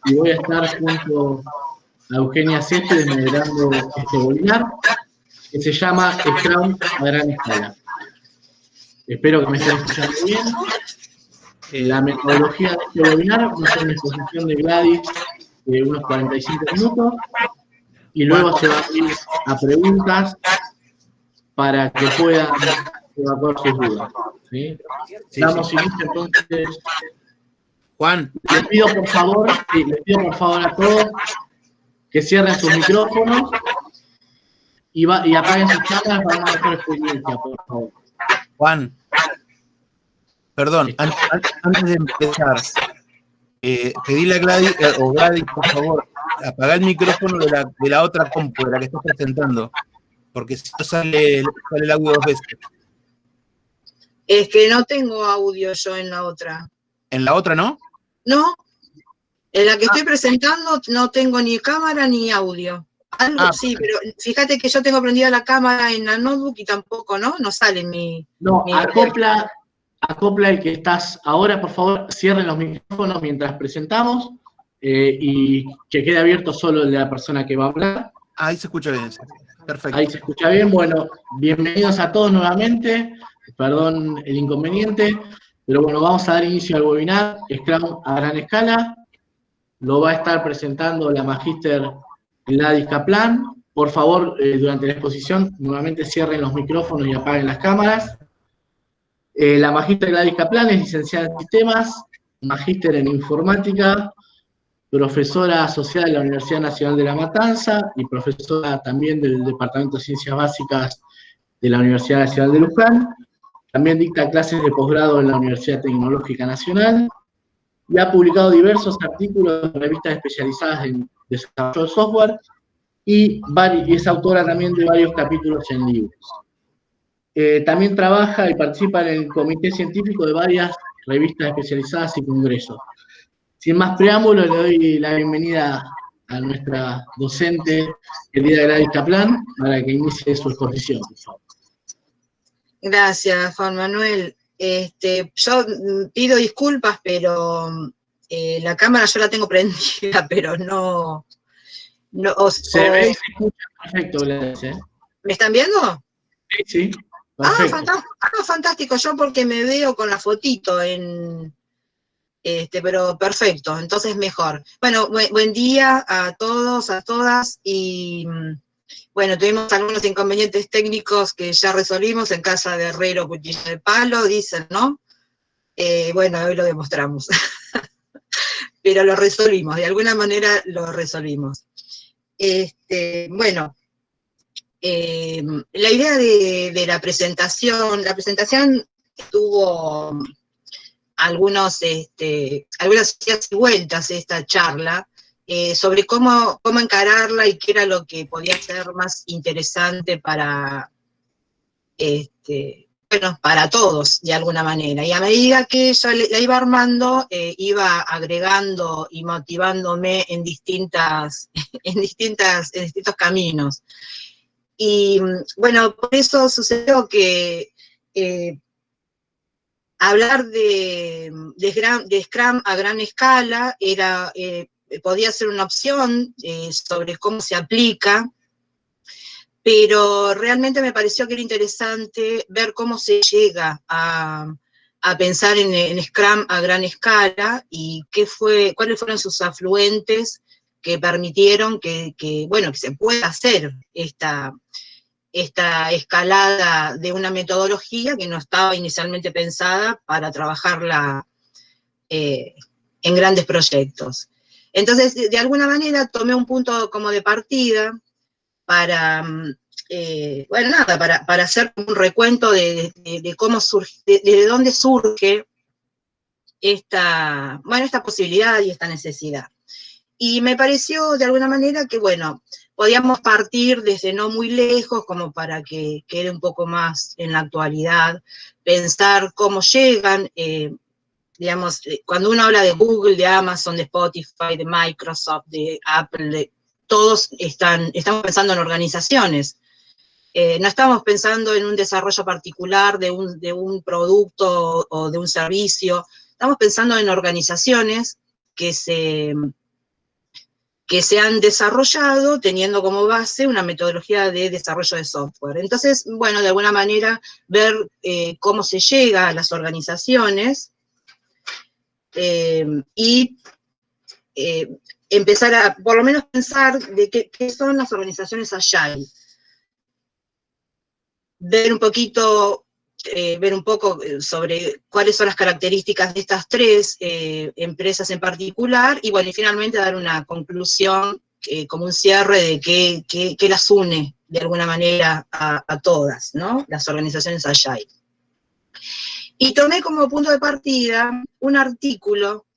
y voy a estar junto a Eugenia Céspedes moderando este webinar, que se llama Scrum a gran escala. Espero que me estén escuchando bien. La metodología de este webinar va a ser una exposición de Gladys de unos 45 minutos, y luego se va a ir a preguntas para que puedan evacuar sus dudas. ¿Sí? Damos inicio entonces. Juan. Les pido por favor a todos que cierren sus micrófonos y apaguen sus cámaras para una mejor experiencia, por favor. Juan. Perdón, antes de empezar, pedirle a Gladys, o Gladys, por favor, apagar el micrófono de la otra compu, de la que estás presentando, porque si no sale el audio 2 veces. Es que no tengo audio yo en la otra. ¿En la otra no? No, en la que estoy presentando no tengo ni cámara ni audio. Algo sí, pero fíjate que yo tengo prendida la cámara en la notebook y tampoco, ¿no? No sale mi... No, acopla el que estás ahora, por favor, cierren los micrófonos mientras presentamos y que quede abierto solo el de la persona que va a hablar. Ahí se escucha bien, perfecto. Ahí se escucha bien, bueno, bienvenidos a todos nuevamente, perdón el inconveniente, pero bueno, vamos a dar inicio al webinar Scrum a gran escala. Lo va a estar presentando la magíster Gladys Kaplan. Por favor, durante la exposición, nuevamente cierren los micrófonos y apaguen las cámaras. La magíster Gladys Kaplan es licenciada en Sistemas, magíster en Informática, profesora asociada de la Universidad Nacional de La Matanza y profesora también del Departamento de Ciencias Básicas de la Universidad Nacional de Luján. También dicta clases de posgrado en la Universidad Tecnológica Nacional y ha publicado diversos artículos en revistas especializadas en desarrollo de software y es autora también de varios capítulos en libros. También trabaja y participa en el comité científico de varias revistas especializadas y congresos. Sin más preámbulo, le doy la bienvenida a nuestra docente, querida Gladys Kaplan, para que inicie su exposición, por favor. Gracias, Juan Manuel. Yo pido disculpas, pero la cámara yo la tengo prendida, pero no... Se ve y se escucha perfecto, Gladys, ¿eh? ¿Me están viendo? Sí, perfecto. Fantástico, yo porque me veo con la fotito pero perfecto, entonces mejor. Bueno, buen día a todos, a todas, y bueno, tuvimos algunos inconvenientes técnicos que ya resolvimos en casa de herrero, cuchillo de palo, dicen, ¿no? Bueno, hoy lo demostramos. Pero lo resolvimos, de alguna manera lo resolvimos. Bueno, la idea de la presentación tuvo algunas idas y vueltas esta charla, sobre cómo encararla y qué era lo que podía ser más interesante para para todos, de alguna manera. Y a medida que yo la iba armando, iba agregando y motivándome en distintos caminos. Y bueno, por eso sucedió que hablar de Scrum a gran escala podía ser una opción sobre cómo se aplica, pero realmente me pareció que era interesante ver cómo se llega a pensar en Scrum a gran escala y cuáles fueron sus afluentes que permitieron que se pueda hacer esta escalada de una metodología que no estaba inicialmente pensada para trabajarla en grandes proyectos. Entonces, de alguna manera, tomé un punto como de partida para hacer un recuento de cómo surge, de dónde surge esta posibilidad y esta necesidad. Y me pareció de alguna manera que, bueno, podíamos partir desde no muy lejos, como para que quede un poco más en la actualidad, pensar cómo llegan, cuando uno habla de Google, de Amazon, de Spotify, de Microsoft, de Apple, todos estamos pensando en organizaciones. No estamos pensando en un desarrollo particular de un producto o de un servicio, estamos pensando en organizaciones que se que se han desarrollado teniendo como base una metodología de desarrollo de software. Entonces, bueno, de alguna manera ver cómo se llega a las organizaciones y empezar a, por lo menos, pensar de qué son las organizaciones Agile. Ver un poco sobre cuáles son las características de estas tres empresas en particular, y bueno, y finalmente dar una conclusión como un cierre de qué las une de alguna manera a todas, ¿no? Las organizaciones Agile. Y tomé como punto de partida un artículo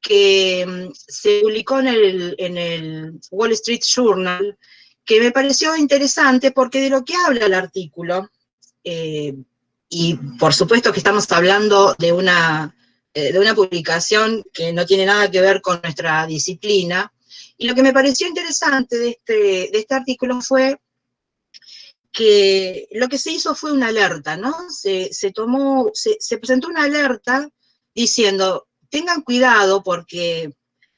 que se publicó en el Wall Street Journal, que me pareció interesante porque de lo que habla el artículo, y por supuesto que estamos hablando de una publicación que no tiene nada que ver con nuestra disciplina, y lo que me pareció interesante de este artículo fue que lo que se hizo fue una alerta, ¿no? Se presentó una alerta diciendo, tengan cuidado porque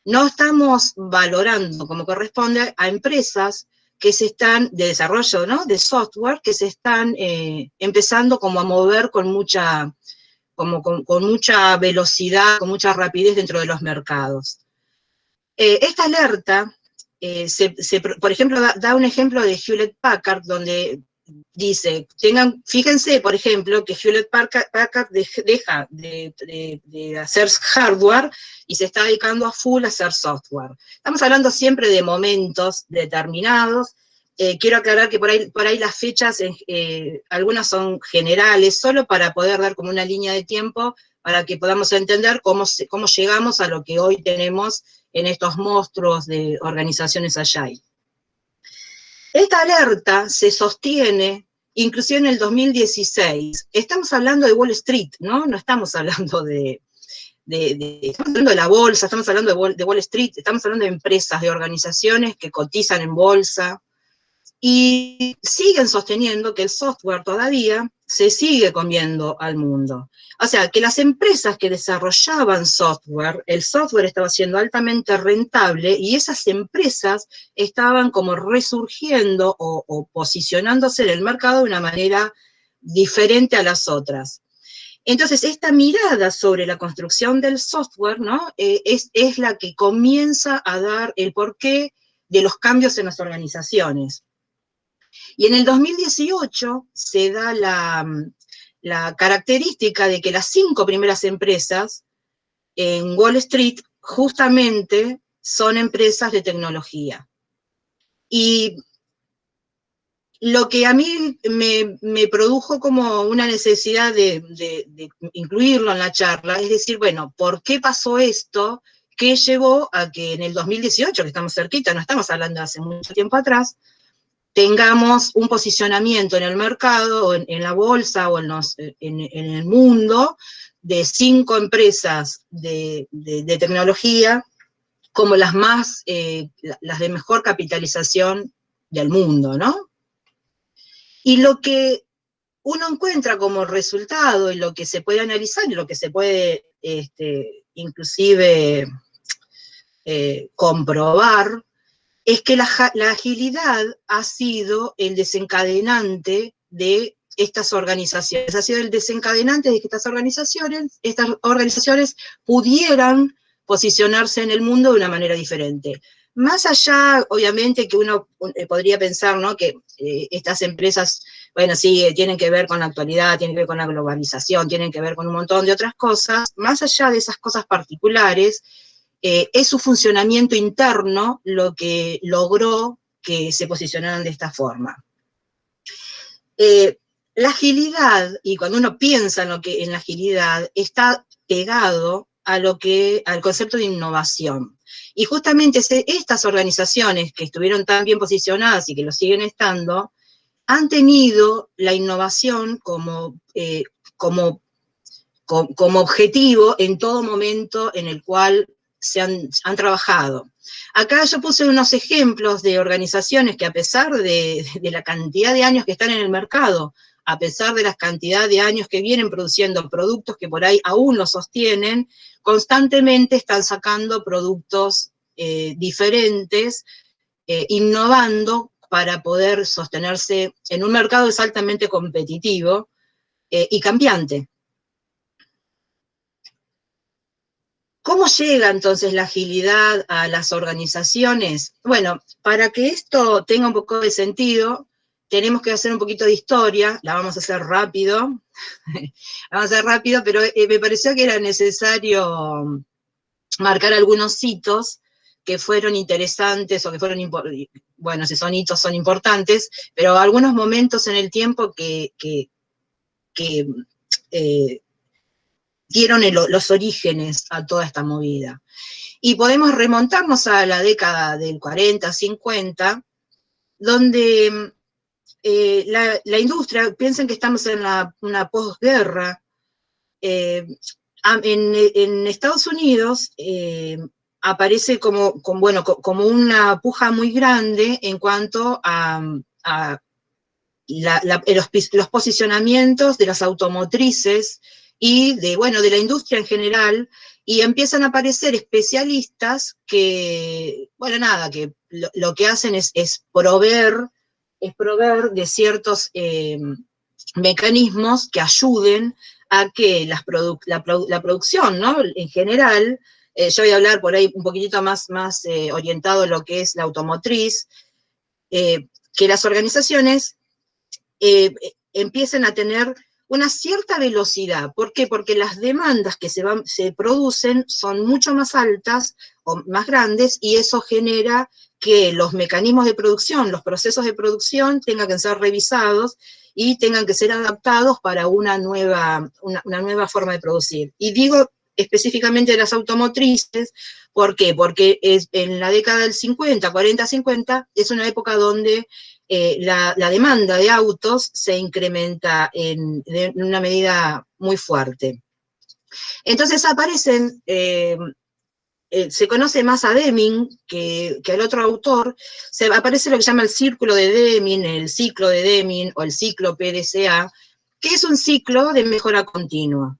no estamos valorando como corresponde a empresas que se están, de desarrollo, ¿no?, de software, que se están empezando como a mover con mucha velocidad, con mucha rapidez dentro de los mercados. Esta alerta, por ejemplo, da un ejemplo de Hewlett Packard, donde dice, fíjense, por ejemplo, que Hewlett Packard deja de hacer hardware y se está dedicando a full a hacer software. Estamos hablando siempre de momentos determinados. Quiero aclarar que por ahí las fechas, algunas son generales, solo para poder dar como una línea de tiempo, para que podamos entender cómo llegamos a lo que hoy tenemos en estos monstruos de organizaciones Agile. Esta alerta se sostiene, inclusive en el 2016. Estamos hablando de Wall Street, ¿no? No estamos hablando estamos hablando de la bolsa, estamos hablando de Wall Street, estamos hablando de empresas, de organizaciones que cotizan en bolsa, y siguen sosteniendo que el software todavía se sigue comiendo al mundo. O sea, que las empresas que desarrollaban software, el software estaba siendo altamente rentable y esas empresas estaban como resurgiendo o posicionándose en el mercado de una manera diferente a las otras. Entonces, esta mirada sobre la construcción del software, ¿no?, es la que comienza a dar el porqué de los cambios en las organizaciones. Y en el 2018 se da la característica de que las 5 primeras empresas en Wall Street justamente son empresas de tecnología. Y lo que a mí me produjo como una necesidad de incluirlo en la charla, es decir, bueno, ¿por qué pasó esto? ¿Qué llevó a que en el 2018, que estamos cerquita, no estamos hablando de hace mucho tiempo atrás, tengamos un posicionamiento en el mercado, o en la bolsa, o en el mundo, de 5 empresas de tecnología como las de mejor capitalización del mundo, ¿no? Y lo que uno encuentra como resultado, y lo que se puede analizar, y lo que se puede inclusive comprobar, es que la agilidad ha sido el desencadenante de estas organizaciones, ha sido el desencadenante de que estas organizaciones pudieran posicionarse en el mundo de una manera diferente. Más allá, obviamente, que uno podría pensar, ¿no?, que estas empresas, bueno, sí, tienen que ver con la actualidad, tienen que ver con la globalización, tienen que ver con un montón de otras cosas. Más allá de esas cosas particulares, es su funcionamiento interno lo que logró que se posicionaran de esta forma. La agilidad, y cuando uno piensa en la agilidad, está pegado al concepto de innovación. Y justamente estas organizaciones que estuvieron tan bien posicionadas y que lo siguen estando, han tenido la innovación como objetivo en todo momento en el cual han trabajado. Acá yo puse unos ejemplos de organizaciones que, a pesar de la cantidad de años que están en el mercado, a pesar de la cantidad de años que vienen produciendo productos que por ahí aún lo sostienen, constantemente están sacando productos diferentes, innovando para poder sostenerse en un mercado que es altamente competitivo y cambiante. ¿Cómo llega entonces la agilidad a las organizaciones? Bueno, para que esto tenga un poco de sentido, tenemos que hacer un poquito de historia, la vamos a hacer rápido, pero me pareció que era necesario marcar algunos hitos que fueron interesantes o que fueron, bueno, si son hitos son importantes, pero algunos momentos en el tiempo que dieron los orígenes a toda esta movida. Y podemos remontarnos a la década del 40, 50, donde la industria, piensen que estamos en una posguerra, en Estados Unidos aparece como una puja muy grande en cuanto a los posicionamientos de las automotrices y de la industria en general, y empiezan a aparecer especialistas que, que lo que hacen es proveer de ciertos mecanismos que ayuden a que la producción, ¿no? En general, yo voy a hablar por ahí un poquitito más orientado a lo que es la automotriz, que las organizaciones empiecen a tener una cierta velocidad. ¿Por qué? Porque las demandas que se producen son mucho más altas o más grandes, y eso genera que los mecanismos de producción, los procesos de producción tengan que ser revisados y tengan que ser adaptados para una nueva forma de producir. Y digo específicamente de las automotrices, ¿por qué? Porque en la década del 50, 40, 50, es una época donde la demanda de autos se incrementa en una medida muy fuerte. Entonces aparecen, se conoce más a Deming que al otro autor, aparece lo que se llama el círculo de Deming, el ciclo de Deming o el ciclo PDCA, que es un ciclo de mejora continua,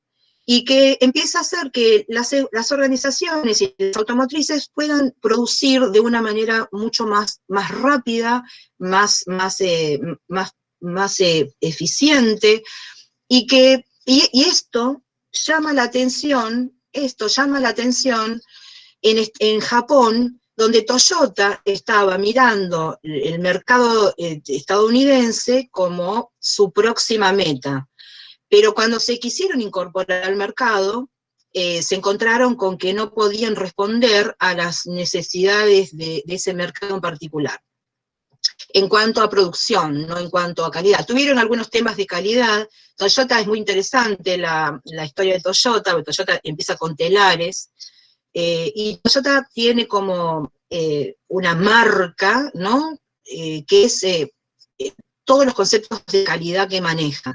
y que empieza a hacer que las organizaciones y las automotrices puedan producir de una manera mucho más rápida, más eficiente, y esto llama la atención en Japón, donde Toyota estaba mirando el mercado estadounidense como su próxima meta. Pero cuando se quisieron incorporar al mercado, se encontraron con que no podían responder a las necesidades de ese mercado en particular, en cuanto a producción, no en cuanto a calidad. Tuvieron algunos temas de calidad. Toyota es muy interesante, la historia de Toyota, porque Toyota empieza con telares, y Toyota tiene como una marca, ¿no? Que es todos los conceptos de calidad que maneja,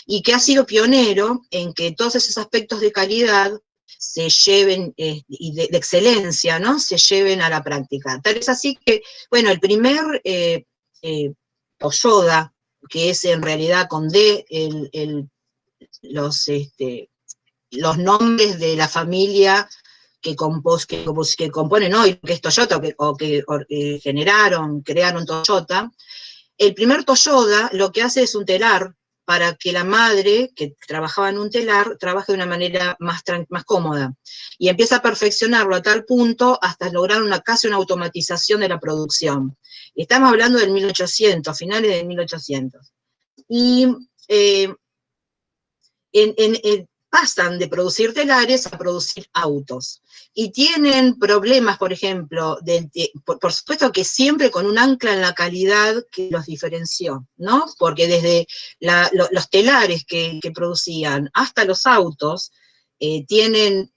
y que ha sido pionero en que todos esos aspectos de calidad se lleven, y de excelencia, ¿no? Se lleven a la práctica. Tal es así que, bueno, el primer Toyoda, que es en realidad con D, los nombres de la familia que componen hoy, que es Toyota, o que crearon Toyota. El primer Toyoda lo que hace es un telar, para que la madre, que trabajaba en un telar, trabaje de una manera más cómoda. Y empieza a perfeccionarlo a tal punto hasta lograr casi una automatización de la producción. Y estamos hablando del 1800, finales del 1800. Y pasan de producir telares a producir autos. Y tienen problemas, por ejemplo, por supuesto que siempre con un ancla en la calidad que los diferenció, ¿no? Porque desde los telares que producían hasta los autos tienen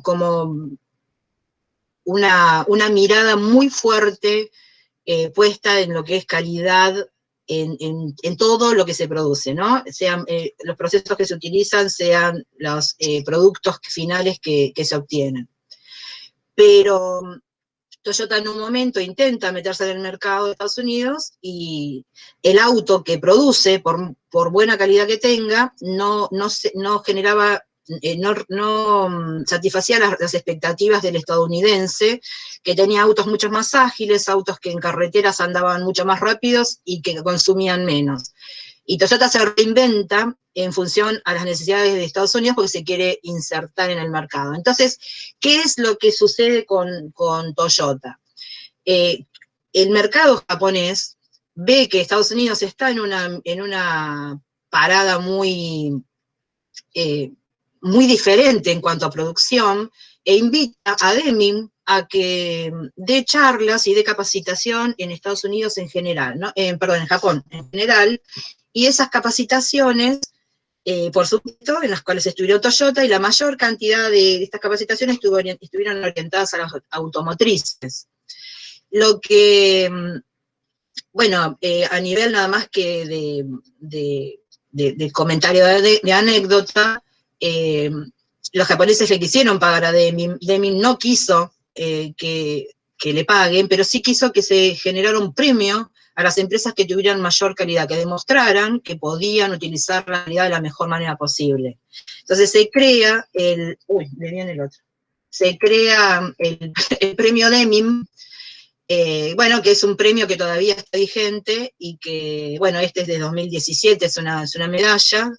como una mirada muy fuerte puesta en lo que es calidad en todo lo que se produce, ¿no? Sean los procesos que se utilizan, sean los productos finales que se obtienen. Pero Toyota en un momento intenta meterse en el mercado de Estados Unidos, y el auto que produce, por buena calidad que tenga, no generaba no satisfacía las expectativas del estadounidense, que tenía autos mucho más ágiles, autos que en carreteras andaban mucho más rápidos y que consumían menos. Y Toyota se reinventa en función a las necesidades de Estados Unidos porque se quiere insertar en el mercado. Entonces, ¿qué es lo que sucede con Toyota? El mercado japonés ve que Estados Unidos está en una parada muy diferente en cuanto a producción, e invita a Deming a que dé charlas y dé capacitación en Estados Unidos en general, ¿no? Perdón, en Japón en general, y esas capacitaciones, por supuesto, en las cuales estuvieron Toyota, y la mayor cantidad de estas capacitaciones estuvieron orientadas a las automotrices. Lo que, bueno, a nivel nada más que de comentario de anécdota, los japoneses le quisieron pagar a Deming. Deming no quiso que le paguen, pero sí quiso que se generara un premio a las empresas que tuvieran mayor calidad, que demostraran que podían utilizar la calidad de la mejor manera posible. Entonces se crea se crea el premio Deming, bueno, que es un premio que todavía está vigente y que, bueno, este es de 2017, es una medalla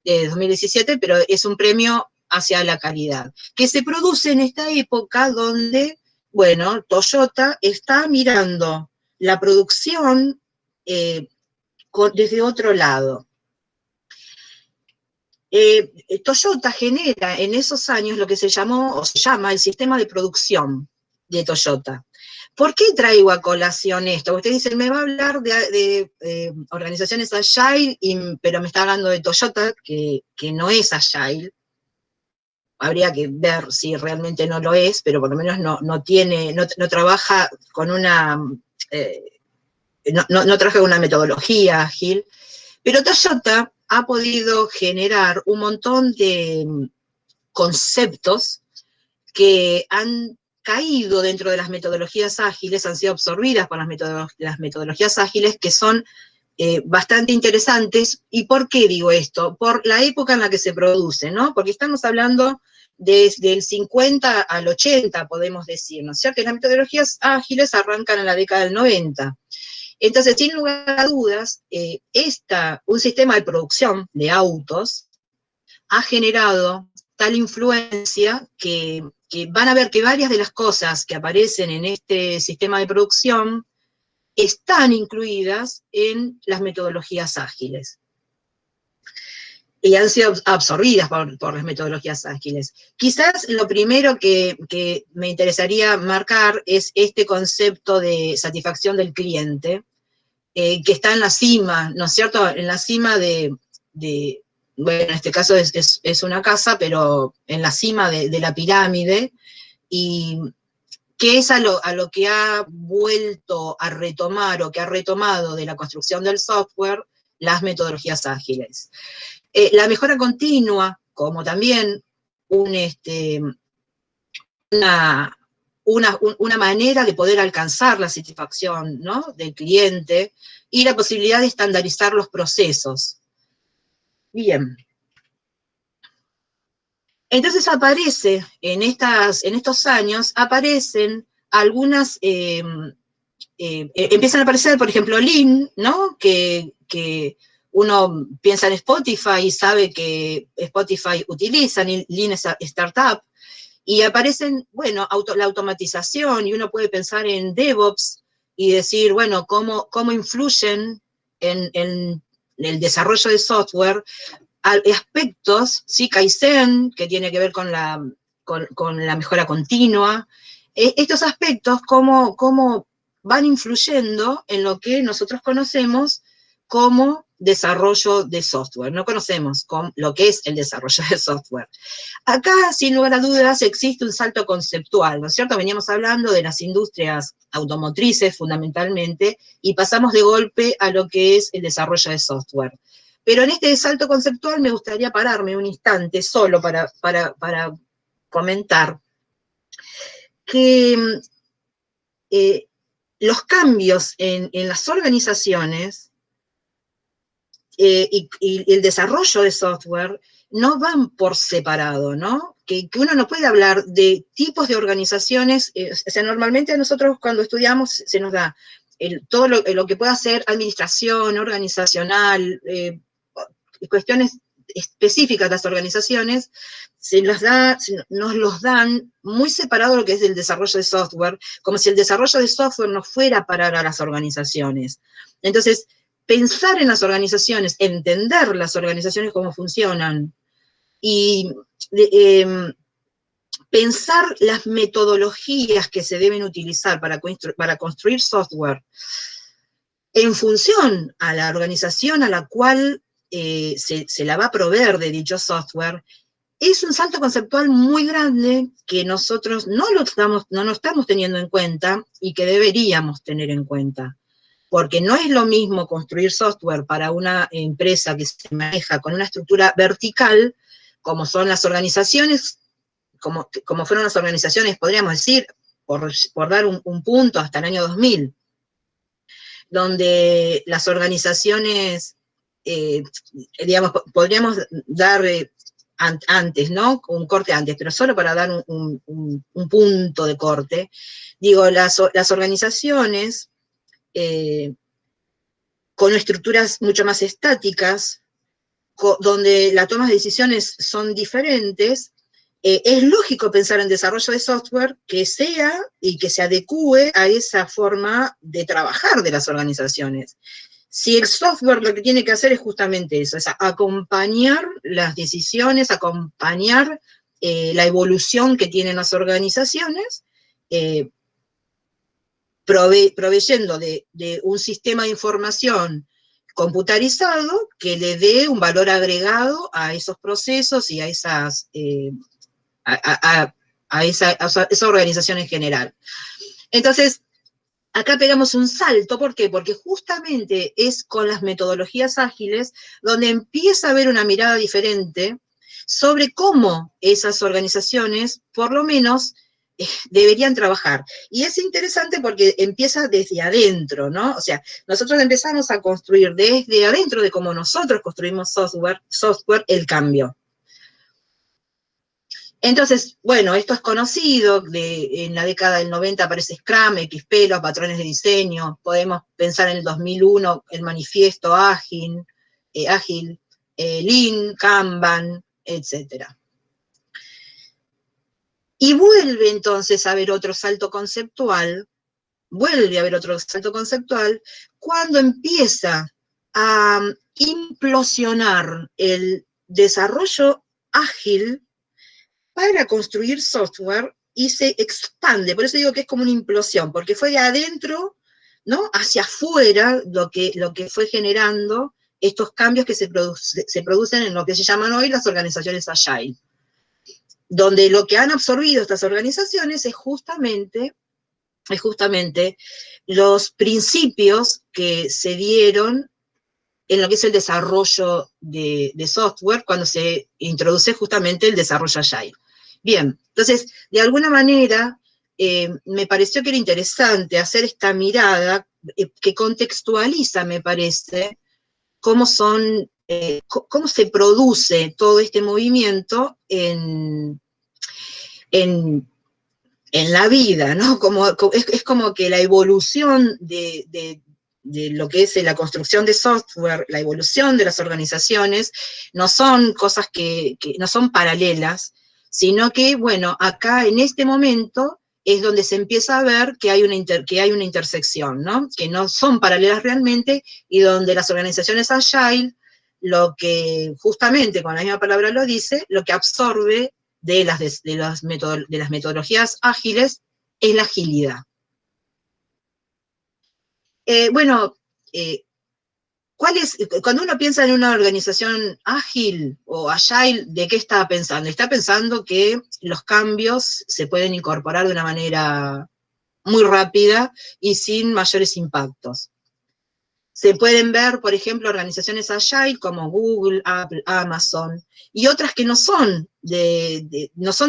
de 2017, pero es un premio hacia la calidad, que se produce en esta época donde, bueno, Toyota está mirando la producción desde otro lado. Toyota genera en esos años lo que se llamó, o se llama, el sistema de producción de Toyota. ¿Por qué traigo a colación esto? Usted dice, me va a hablar de organizaciones Agile, pero me está hablando de Toyota, que no es Agile. Habría que ver si realmente no lo es, pero por lo menos no trabaja con una, no trabaja con una metodología ágil. Pero Toyota ha podido generar un montón de conceptos que han caído dentro de las metodologías ágiles, han sido absorbidas por las metodologías ágiles, que son bastante interesantes. ¿Y por qué digo esto? Por la época en la que se produce, ¿no? Porque estamos hablando desde el 50 al 80, podemos decir, ¿no es cierto? Que las metodologías ágiles arrancan en la década del 90. Entonces, sin lugar a dudas, un sistema de producción de autos ha generado tal influencia que van a ver que varias de las cosas que aparecen en este sistema de producción están incluidas en las metodologías ágiles. Y han sido absorbidas por las metodologías ágiles. Quizás lo primero que me interesaría marcar es este concepto de satisfacción del cliente, que está en la cima, ¿no es cierto? En la cima bueno, en este caso es una casa, pero en la cima de la pirámide, y que es a lo que ha vuelto a retomar, o que ha retomado de la construcción del software, las metodologías ágiles. La mejora continua, como también una manera de poder alcanzar la satisfacción, ¿no?, del cliente, y la posibilidad de estandarizar los procesos. Bien. Entonces aparece, en estos años, aparecen algunas, empiezan a aparecer, por ejemplo, Lean, ¿no?, que uno piensa en Spotify y sabe que Spotify utiliza Lean Startup, y aparecen, bueno, la automatización, y uno puede pensar en DevOps y decir, bueno, cómo influyen en el desarrollo de software aspectos, ¿sí? Kaizen, que tiene que ver con la mejora continua. Estos aspectos, cómo van influyendo en lo que nosotros conocemos como desarrollo de software. No conocemos lo que es el desarrollo de software. Acá, sin lugar a dudas, existe un salto conceptual, ¿no es cierto? Veníamos hablando de las industrias automotrices, fundamentalmente, y pasamos de golpe a lo que es el desarrollo de software. Pero en este salto conceptual me gustaría pararme un instante solo para comentar que los cambios en las organizaciones y el desarrollo de software no van por separado, ¿no? Que uno no puede hablar de tipos de organizaciones, o sea, normalmente a nosotros cuando estudiamos se nos da todo lo que pueda ser administración, organizacional, cuestiones específicas de las organizaciones, nos los dan muy separado de lo que es el desarrollo de software, como si el desarrollo de software no fuera para las organizaciones. Entonces, pensar en las organizaciones, entender las organizaciones cómo funcionan, y pensar las metodologías que se deben utilizar para construir software en función a la organización a la cual se la va a proveer de dicho software, es un salto conceptual muy grande que nosotros no lo estamos teniendo en cuenta y que deberíamos tener en cuenta. Porque no es lo mismo construir software para una empresa que se maneja con una estructura vertical, como son las organizaciones, como fueron las organizaciones, podríamos decir, por dar un punto, hasta el año 2000, donde las organizaciones, digamos, podríamos dar antes, ¿no? Un corte antes, pero solo para dar un punto de corte. Digo, las organizaciones con estructuras mucho más estáticas, donde la toma de decisiones son diferentes, es lógico pensar en desarrollo de software que sea y que se adecue a esa forma de trabajar de las organizaciones. Si el software lo que tiene que hacer es justamente eso, es acompañar las decisiones, acompañar la evolución que tienen las organizaciones, proveyendo de un sistema de información computarizado que le dé un valor agregado a esos procesos y a esa organización en general. Entonces, acá pegamos un salto, ¿por qué? Porque justamente es con las metodologías ágiles donde empieza a haber una mirada diferente sobre cómo esas organizaciones, por lo menos, deberían trabajar. Y es interesante porque empieza desde adentro, ¿no? O sea, nosotros empezamos a construir desde adentro de cómo nosotros construimos software el cambio. Entonces, bueno, esto es conocido, en la década del 90 aparece Scrum, XP, los patrones de diseño, podemos pensar en el 2001, el manifiesto ágil, Lean, Kanban, etc. Y vuelve entonces a haber otro salto conceptual, cuando empieza a implosionar el desarrollo ágil para construir software y se expande. Por eso digo que es como una implosión, porque fue de adentro, ¿no?, hacia afuera lo que fue generando estos cambios que se producen en lo que se llaman hoy las organizaciones Agile, donde lo que han absorbido estas organizaciones es justamente los principios que se dieron en lo que es el desarrollo de software, cuando se introduce justamente el desarrollo Agile. Bien, entonces, de alguna manera, me pareció que era interesante hacer esta mirada que contextualiza, me parece, cómo se produce todo este movimiento en la vida, ¿no? Es como que la evolución de lo que es la construcción de software, la evolución de las organizaciones, no son cosas que no son paralelas, sino que, bueno, acá en este momento es donde se empieza a ver que hay una intersección, ¿no? Que no son paralelas realmente, y donde las organizaciones Agile, lo que justamente con la misma palabra lo dice, lo que absorbe de las metodologías ágiles es la agilidad. Cuando uno piensa en una organización ágil o agile, ¿de qué está pensando? Está pensando que los cambios se pueden incorporar de una manera muy rápida y sin mayores impactos. Se pueden ver, por ejemplo, organizaciones agile como Google, Apple, Amazon, y otras que no son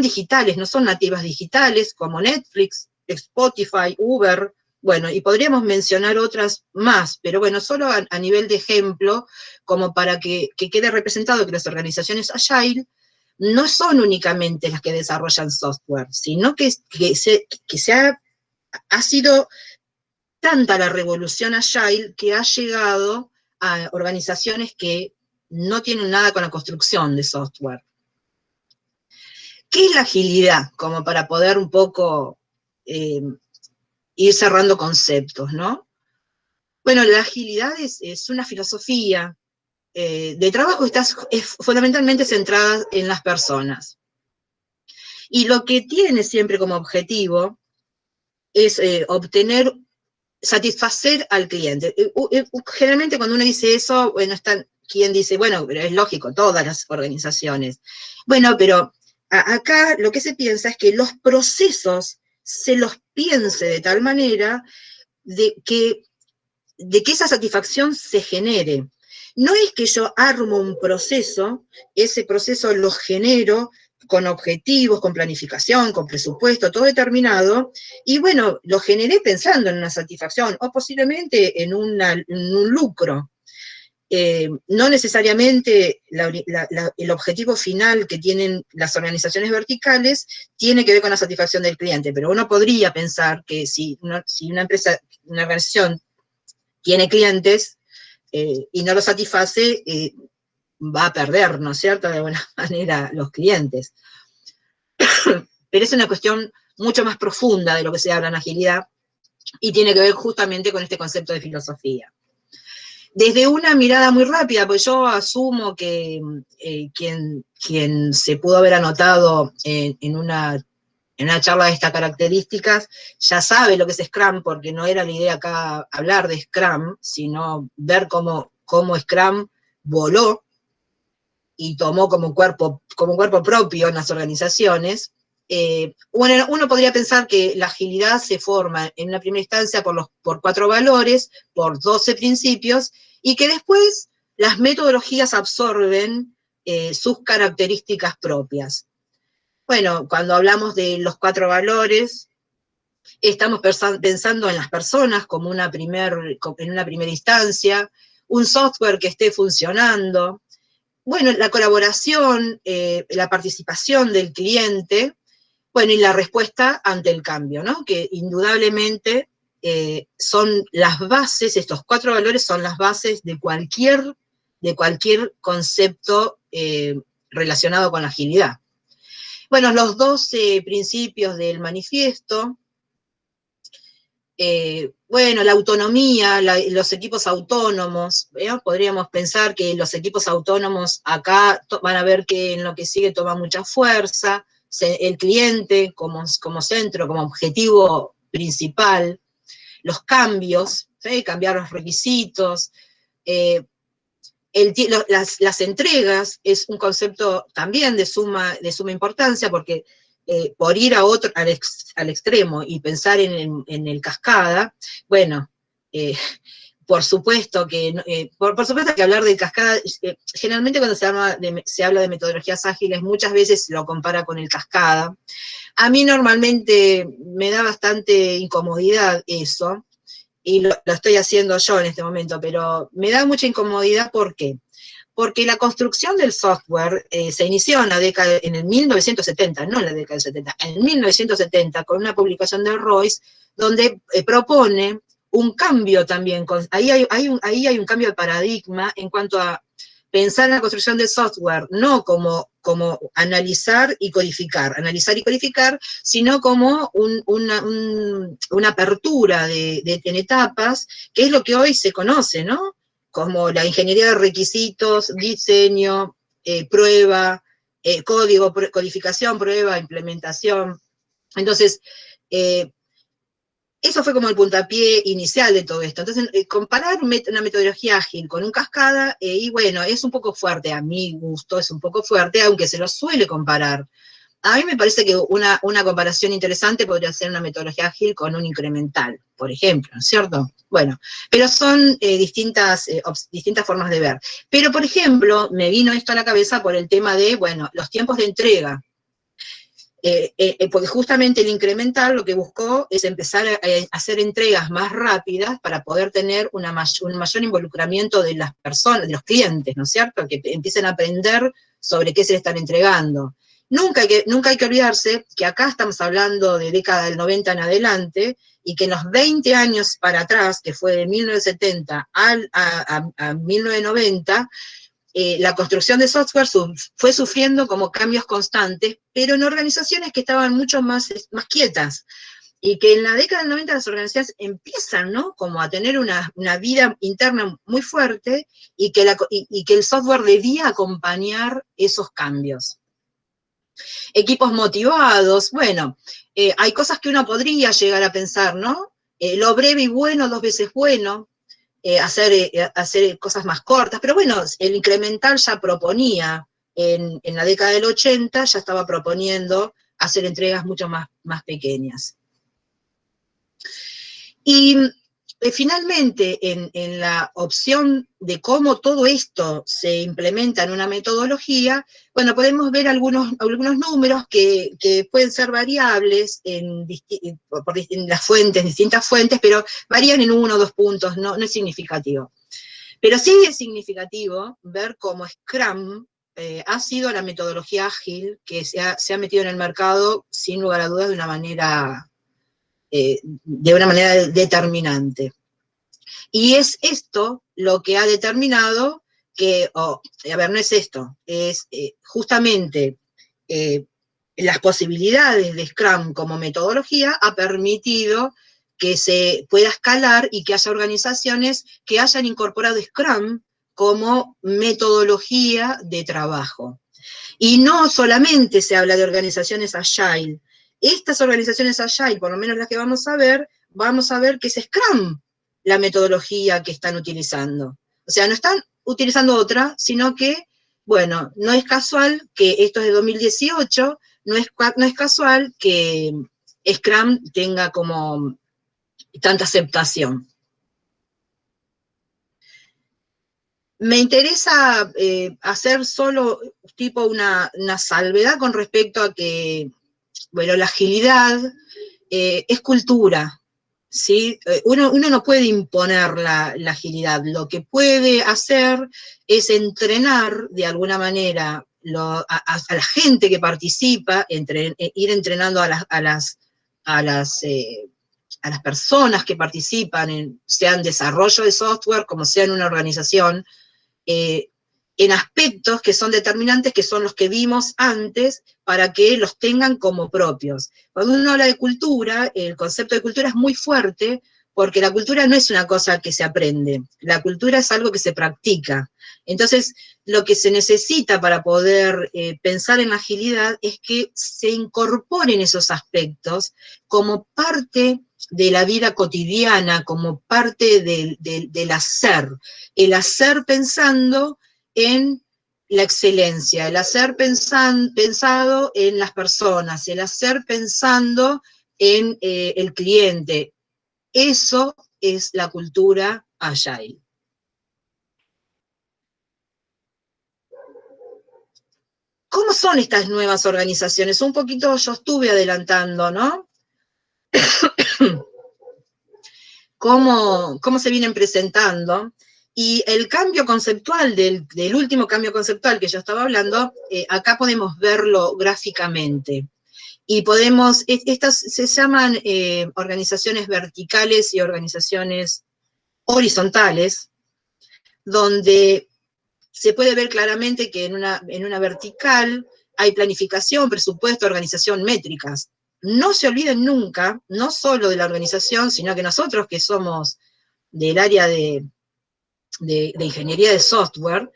digitales, no son nativas digitales, como Netflix, Spotify, Uber, Bueno, y podríamos mencionar otras más, pero bueno, solo a nivel de ejemplo, como para que quede representado que las organizaciones Agile no son únicamente las que desarrollan software, sino que ha sido tanta la revolución Agile que ha llegado a organizaciones que no tienen nada con la construcción de software. ¿Qué es la agilidad? Como para poder un poco ir cerrando conceptos, ¿no? Bueno, la agilidad es una filosofía de trabajo que es fundamentalmente centrada en las personas. Y lo que tiene siempre como objetivo es satisfacer al cliente. Generalmente cuando uno dice eso, bueno, está quien dice, bueno, pero es lógico, todas las organizaciones. Bueno, pero acá lo que se piensa es que los procesos se los piense de tal manera de que esa satisfacción se genere. No es que yo armo un proceso, ese proceso lo genero con objetivos, con planificación, con presupuesto, todo determinado, y bueno, lo generé pensando en una satisfacción, o posiblemente en un lucro. No necesariamente el objetivo final que tienen las organizaciones verticales tiene que ver con la satisfacción del cliente, pero uno podría pensar que si una empresa, una organización tiene clientes y no los satisface, va a perder, ¿no es cierto?, de alguna manera los clientes. Pero es una cuestión mucho más profunda de lo que se habla en agilidad y tiene que ver justamente con este concepto de filosofía. Desde una mirada muy rápida, pues yo asumo que quien se pudo haber anotado en una charla de estas características ya sabe lo que es Scrum, porque no era la idea acá hablar de Scrum, sino ver cómo Scrum voló y tomó como cuerpo propio en las organizaciones. Bueno, uno podría pensar que la agilidad se forma en una primera instancia por 4 valores, por 12 principios, y que después las metodologías absorben sus características propias. Bueno, cuando hablamos de los 4 valores, estamos pensando en las personas como en una primera instancia, un software que esté funcionando, bueno, la colaboración, la participación del cliente, bueno, y la respuesta ante el cambio, ¿no? Que indudablemente son las bases, estos 4 valores son las bases de cualquier concepto relacionado con la agilidad. Bueno, los 12 principios del manifiesto, bueno, la autonomía, los equipos autónomos, podríamos pensar que los equipos autónomos acá van a ver que en lo que sigue toma mucha fuerza, el cliente como centro, como objetivo principal, los cambios, ¿sí? Cambiar los requisitos, las entregas es un concepto también de suma importancia, porque por ir al extremo y pensar en el cascada, bueno, por supuesto que hablar de cascada, generalmente cuando se habla de metodologías ágiles, muchas veces lo compara con el cascada. A mí normalmente me da bastante incomodidad eso, y lo estoy haciendo yo en este momento, pero me da mucha incomodidad, ¿por qué? Porque la construcción del software se inició en el 1970, no en la década del 70, en 1970, con una publicación de Royce, donde propone un cambio también, ahí hay un cambio de paradigma en cuanto a pensar en la construcción del software, no como analizar y codificar, sino como una apertura en etapas, que es lo que hoy se conoce, ¿no? Como la ingeniería de requisitos, diseño, prueba, código, codificación, prueba, implementación. Entonces, eso fue como el puntapié inicial de todo esto. Entonces, comparar una metodología ágil con un cascada, y bueno, es un poco fuerte, a mi gusto es un poco fuerte, aunque se lo suele comparar. A mí me parece que una comparación interesante podría ser una metodología ágil con un incremental, por ejemplo, ¿no es cierto? Bueno, pero son distintas formas de ver. Pero, por ejemplo, me vino esto a la cabeza por el tema de, bueno, los tiempos de entrega. Porque justamente el incremental lo que buscó es empezar a hacer entregas más rápidas para poder tener un mayor involucramiento de las personas, de los clientes, ¿no es cierto? Que empiecen a aprender sobre qué se le están entregando. Nunca hay que olvidarse que acá estamos hablando de década del 90 en adelante, y que en los 20 años para atrás, que fue de 1970 a 1990, la construcción de software fue sufriendo como cambios constantes, pero en organizaciones que estaban mucho más quietas, y que en la década del 90 las organizaciones empiezan, ¿no?, como a tener una vida interna muy fuerte, y que el software debía acompañar esos cambios. Equipos motivados, bueno, hay cosas que uno podría llegar a pensar, ¿no? Lo breve y bueno, 2 veces bueno, hacer cosas más cortas, pero bueno, el incremental ya proponía, en la década del 80, ya estaba proponiendo hacer entregas mucho más pequeñas. Y finalmente, en la opción de cómo todo esto se implementa en una metodología, bueno, podemos ver algunos números que pueden ser variables en las fuentes, distintas fuentes, pero varían en 1 o 2 puntos, no es significativo. Pero sí es significativo ver cómo Scrum ha sido la metodología ágil que se ha metido en el mercado, sin lugar a dudas, de una manera determinante. Y es esto lo que ha determinado que, a ver, no es esto, es justamente las posibilidades de Scrum como metodología ha permitido que se pueda escalar y que haya organizaciones que hayan incorporado Scrum como metodología de trabajo. Y no solamente se habla de organizaciones Agile. Estas organizaciones Agile, por lo menos las que vamos a ver que es Scrum la metodología que están utilizando. O sea, no están utilizando otra, sino que, bueno, no es casual que esto es de 2018, no es casual que Scrum tenga como tanta aceptación. Me interesa hacer solo tipo una salvedad con respecto a que, bueno, la agilidad es cultura, ¿sí? Uno no puede imponer la agilidad, lo que puede hacer es entrenar de alguna manera a la gente que participa, ir entrenando a las personas que participan, sea en desarrollo de software, como sea en una organización, en aspectos que son determinantes, que son los que vimos antes, para que los tengan como propios. Cuando uno habla de cultura, el concepto de cultura es muy fuerte, porque la cultura no es una cosa que se aprende, la cultura es algo que se practica. Entonces, lo que se necesita para poder pensar en la agilidad es que se incorporen esos aspectos como parte de la vida cotidiana, como parte del hacer. El hacer pensando en la excelencia, el hacer pensado en las personas, el hacer pensando en el cliente. Eso es la cultura Agile. ¿Cómo son estas nuevas organizaciones? Un poquito yo estuve adelantando, ¿no? ¿Cómo se vienen presentando? Y el cambio conceptual, del último cambio conceptual que yo estaba hablando, acá podemos verlo gráficamente. Y estas se llaman organizaciones verticales y organizaciones horizontales, donde se puede ver claramente que en una vertical hay planificación, presupuesto, organización, métricas. No se olviden nunca, no solo de la organización, sino que nosotros que somos del área de ingeniería de software,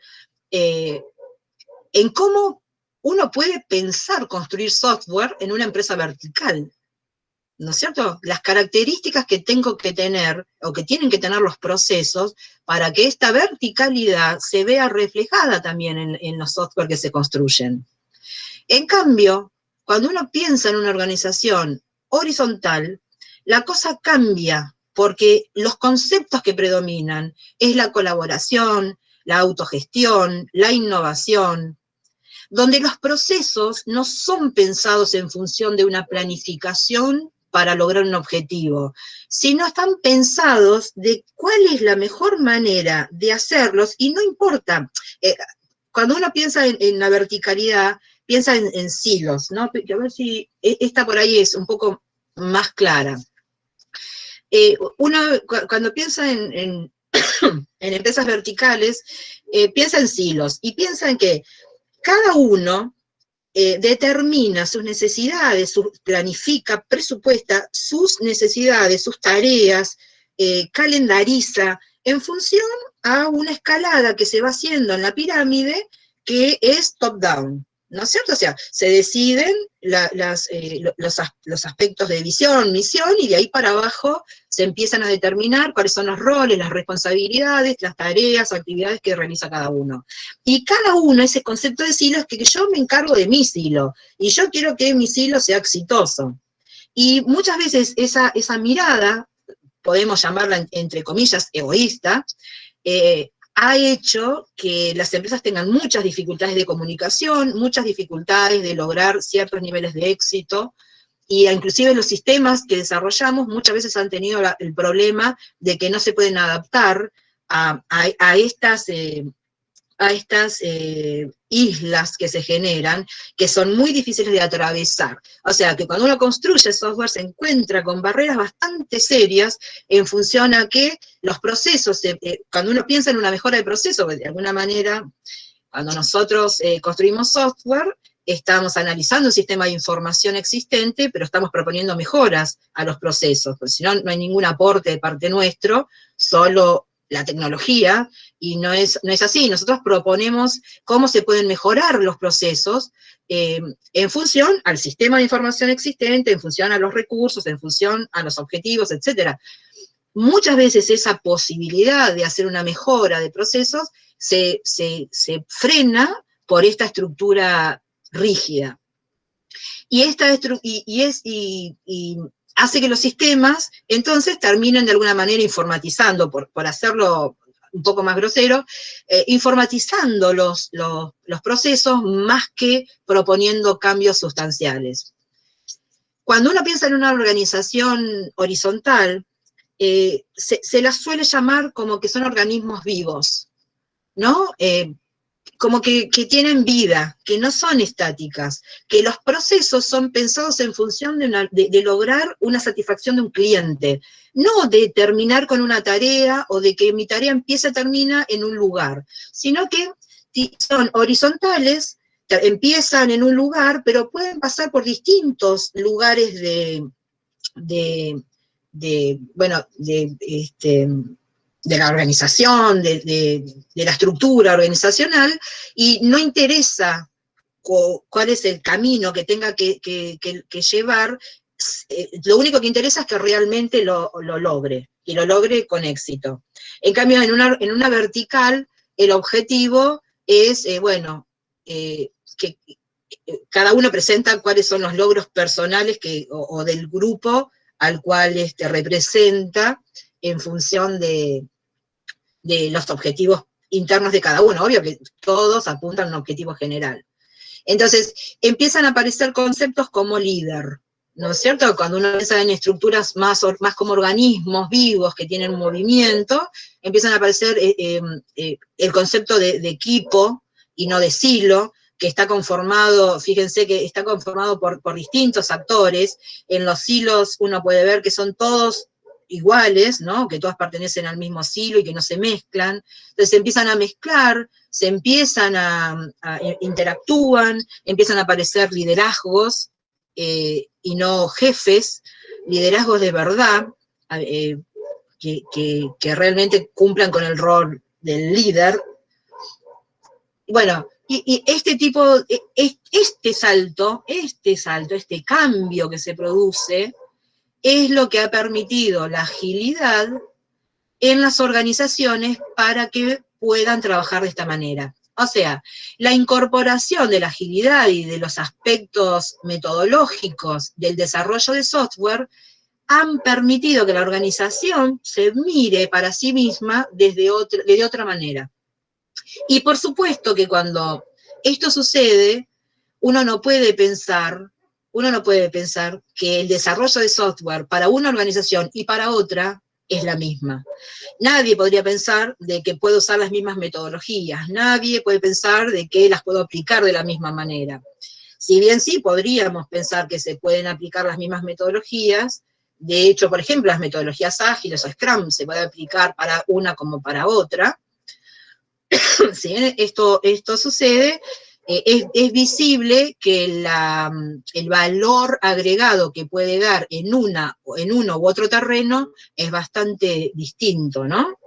en cómo uno puede pensar construir software en una empresa vertical, ¿no es cierto? Las características que tengo que tener, o que tienen que tener los procesos, para que esta verticalidad se vea reflejada también en los software que se construyen. En cambio, cuando uno piensa en una organización horizontal, la cosa cambia, porque los conceptos que predominan es la colaboración, la autogestión, la innovación. donde los procesos no son pensados en función de una planificación para lograr un objetivo, sino están pensados de cuál es la mejor manera de hacerlos, y no importa, cuando uno piensa en la verticalidad, piensa en silos, ¿no? A ver si esta por ahí es un poco más clara. Uno cuando piensa en empresas verticales, piensa en silos, y piensa en que cada uno determina sus necesidades, planifica, presupuesta sus necesidades, sus tareas, calendariza en función a una escalada que se va haciendo en la pirámide que es top-down, ¿no es cierto? O sea, se deciden los aspectos de visión, misión, y de ahí para abajo se empiezan a determinar cuáles son los roles, las responsabilidades, las tareas, actividades que realiza cada uno. Y cada uno, ese concepto de silo, es que yo me encargo de mi silo, y yo quiero que mi silo sea exitoso. Y muchas veces esa mirada, podemos llamarla entre comillas egoísta, ha hecho que las empresas tengan muchas dificultades de comunicación, muchas dificultades de lograr ciertos niveles de éxito, y inclusive los sistemas que desarrollamos muchas veces han tenido el problema de que no se pueden adaptar a estas islas que se generan, que son muy difíciles de atravesar. O sea, que cuando uno construye software se encuentra con barreras bastante serias en función a que los procesos, cuando uno piensa en una mejora de proceso, de alguna manera, cuando nosotros construimos software, estamos analizando un sistema de información existente, pero estamos proponiendo mejoras a los procesos, porque si no, no hay ningún aporte de parte nuestro, solo la tecnología, y no es así. Nosotros proponemos cómo se pueden mejorar los procesos en función al sistema de información existente, en función a los recursos, en función a los objetivos, etc. Muchas veces esa posibilidad de hacer una mejora de procesos se frena por esta estructura rígida. Y hace que los sistemas, entonces, terminen de alguna manera informatizando, por hacerlo un poco más grosero, informatizando los procesos más que proponiendo cambios sustanciales. Cuando uno piensa en una organización horizontal, se las suele llamar como que son organismos vivos, ¿no? Como que tienen vida, que no son estáticas, que los procesos son pensados en función de lograr una satisfacción de un cliente, no de terminar con una tarea o de que mi tarea empieza y termina en un lugar, sino que son horizontales, empiezan en un lugar, pero pueden pasar por distintos lugares de la organización, de la estructura organizacional, y no interesa cuál es el camino que tenga que llevar, lo único que interesa es que realmente lo logre, y lo logre con éxito. En cambio, en una vertical, el objetivo es, que cada uno presenta cuáles son los logros personales o del grupo al cual representa, en función de los objetivos internos de cada uno. Obvio que todos apuntan a un objetivo general. Entonces, empiezan a aparecer conceptos como líder, ¿no es cierto? Cuando uno piensa en estructuras más como organismos vivos que tienen movimiento, empiezan a aparecer el concepto de equipo y no de silo, que está conformado, fíjense que está conformado por distintos actores. En los silos uno puede ver que son todos iguales, ¿no? Que todas pertenecen al mismo silo y que no se mezclan. Entonces se empiezan a mezclar, se empiezan a interactúan, empiezan a aparecer liderazgos y no jefes, liderazgos de verdad, que realmente cumplan con el rol del líder. Bueno, y este cambio que se produce, es lo que ha permitido la agilidad en las organizaciones para que puedan trabajar de esta manera. O sea, la incorporación de la agilidad y de los aspectos metodológicos del desarrollo de software han permitido que la organización se mire para sí misma de otra manera. Y por supuesto que cuando esto sucede, uno no puede pensar que el desarrollo de software para una organización y para otra es la misma. Nadie podría pensar de que puedo usar las mismas metodologías, nadie puede pensar de que las puedo aplicar de la misma manera. Si bien sí podríamos pensar que se pueden aplicar las mismas metodologías, de hecho, por ejemplo, las metodologías ágiles o Scrum se puede aplicar para una como para otra. Si esto sucede, es visible que el valor agregado que puede dar en uno u otro terreno es bastante distinto, ¿no?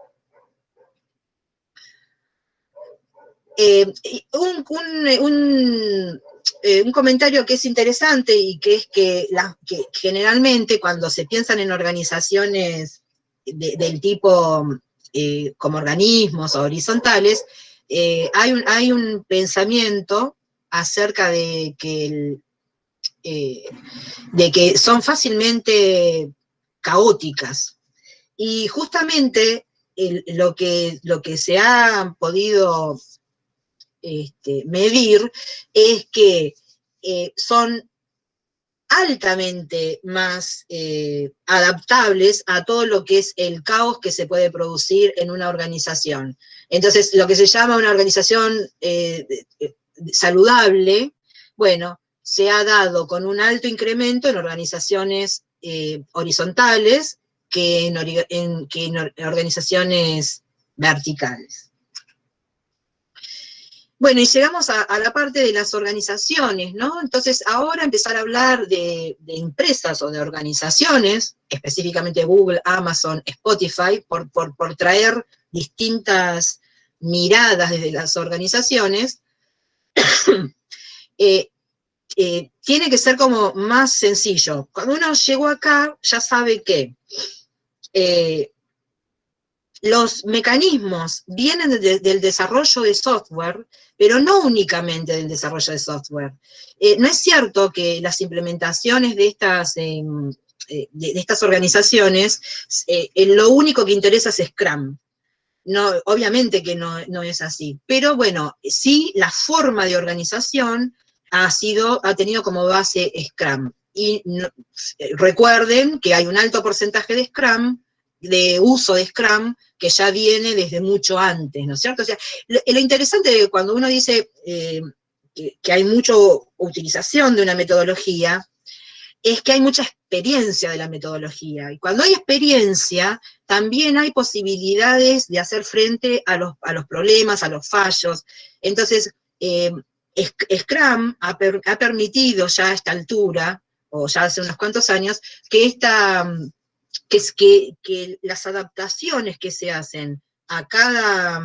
Un comentario que es interesante y que es que generalmente cuando se piensan en organizaciones del tipo como organismos o horizontales, hay un pensamiento acerca de que son fácilmente caóticas. Y justamente lo que se ha podido medir es que son altamente más adaptables a todo lo que es el caos que se puede producir en una organización. Entonces, lo que se llama una organización saludable, bueno, se ha dado con un alto incremento en organizaciones horizontales que en organizaciones verticales. Bueno, y llegamos a la parte de las organizaciones, ¿no? Entonces, ahora empezar a hablar de empresas o de organizaciones, específicamente Google, Amazon, Spotify, por traer distintas miradas desde las organizaciones, tiene que ser como más sencillo. Cuando uno llegó acá, ya sabe que los mecanismos vienen del desarrollo de software, pero no únicamente del desarrollo de software. No es cierto que las implementaciones de estas organizaciones, lo único que interesa es Scrum. No, obviamente que no es así. Pero bueno, sí la forma de organización ha tenido como base Scrum. Y recuerden que hay un alto porcentaje de uso de Scrum, que ya viene desde mucho antes, ¿no es cierto? O sea, lo interesante de cuando uno dice que hay mucha utilización de una metodología, es que hay mucha experiencia de la metodología. Y cuando hay experiencia, también hay posibilidades de hacer frente a los problemas, a los fallos. Entonces, Scrum ha permitido ya a esta altura, o ya hace unos cuantos años, que las adaptaciones que se hacen a cada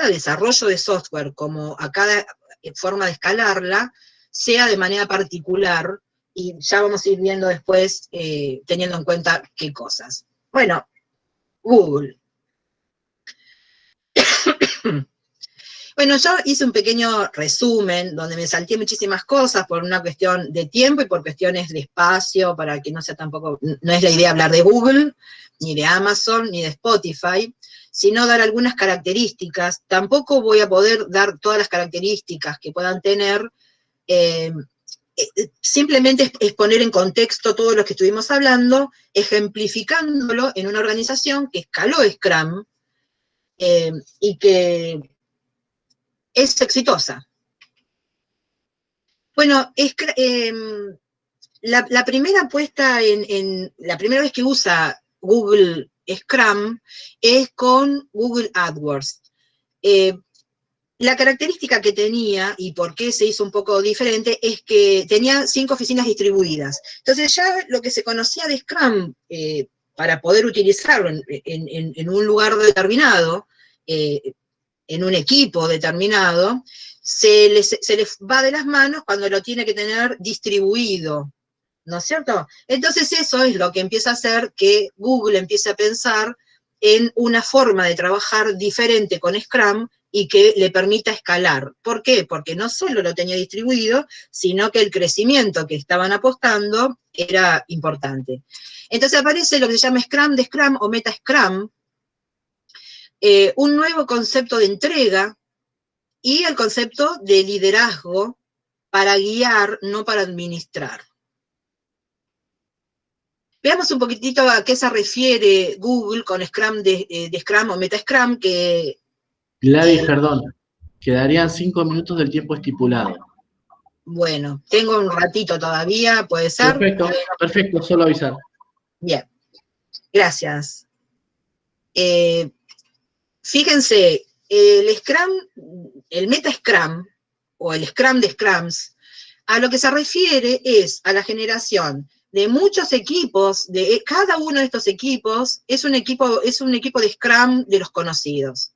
desarrollo de software, como a cada forma de escalarla, sea de manera particular, y ya vamos a ir viendo después, teniendo en cuenta qué cosas. Bueno, Google. Bueno, yo hice un pequeño resumen donde me salté muchísimas cosas por una cuestión de tiempo y por cuestiones de espacio, para que no sea tampoco, no es la idea hablar de Google, ni de Amazon, ni de Spotify, sino dar algunas características. Tampoco voy a poder dar todas las características que puedan tener, simplemente es poner en contexto todo lo que estuvimos hablando, ejemplificándolo en una organización que escaló Scrum y que es exitosa. Bueno, la primera apuesta la primera vez que usa Google Scrum es con Google AdWords. La característica que tenía, y por qué se hizo un poco diferente, es que tenía 5 oficinas distribuidas. Entonces ya lo que se conocía de Scrum, para poder utilizarlo en un lugar determinado, en un equipo determinado, se les va de las manos cuando lo tiene que tener distribuido, ¿no es cierto? Entonces eso es lo que empieza a hacer que Google empiece a pensar en una forma de trabajar diferente con Scrum y que le permita escalar. ¿Por qué? Porque no solo lo tenía distribuido, sino que el crecimiento que estaban apostando era importante. Entonces aparece lo que se llama Scrum de Scrum o Meta Scrum, un nuevo concepto de entrega, y el concepto de liderazgo para guiar, no para administrar. Veamos un poquitito a qué se refiere Google con Scrum de Scrum o Meta Scrum, que... Gladys, perdón, quedarían 5 minutos del tiempo estipulado. Bueno, tengo un ratito todavía, ¿puede ser? Perfecto, perfecto, solo avisar. Bien, gracias. Fíjense, el Scrum, el Meta Scrum, o el Scrum de Scrums, a lo que se refiere es a la generación de muchos equipos, de cada uno de estos equipos es un equipo de Scrum de los conocidos.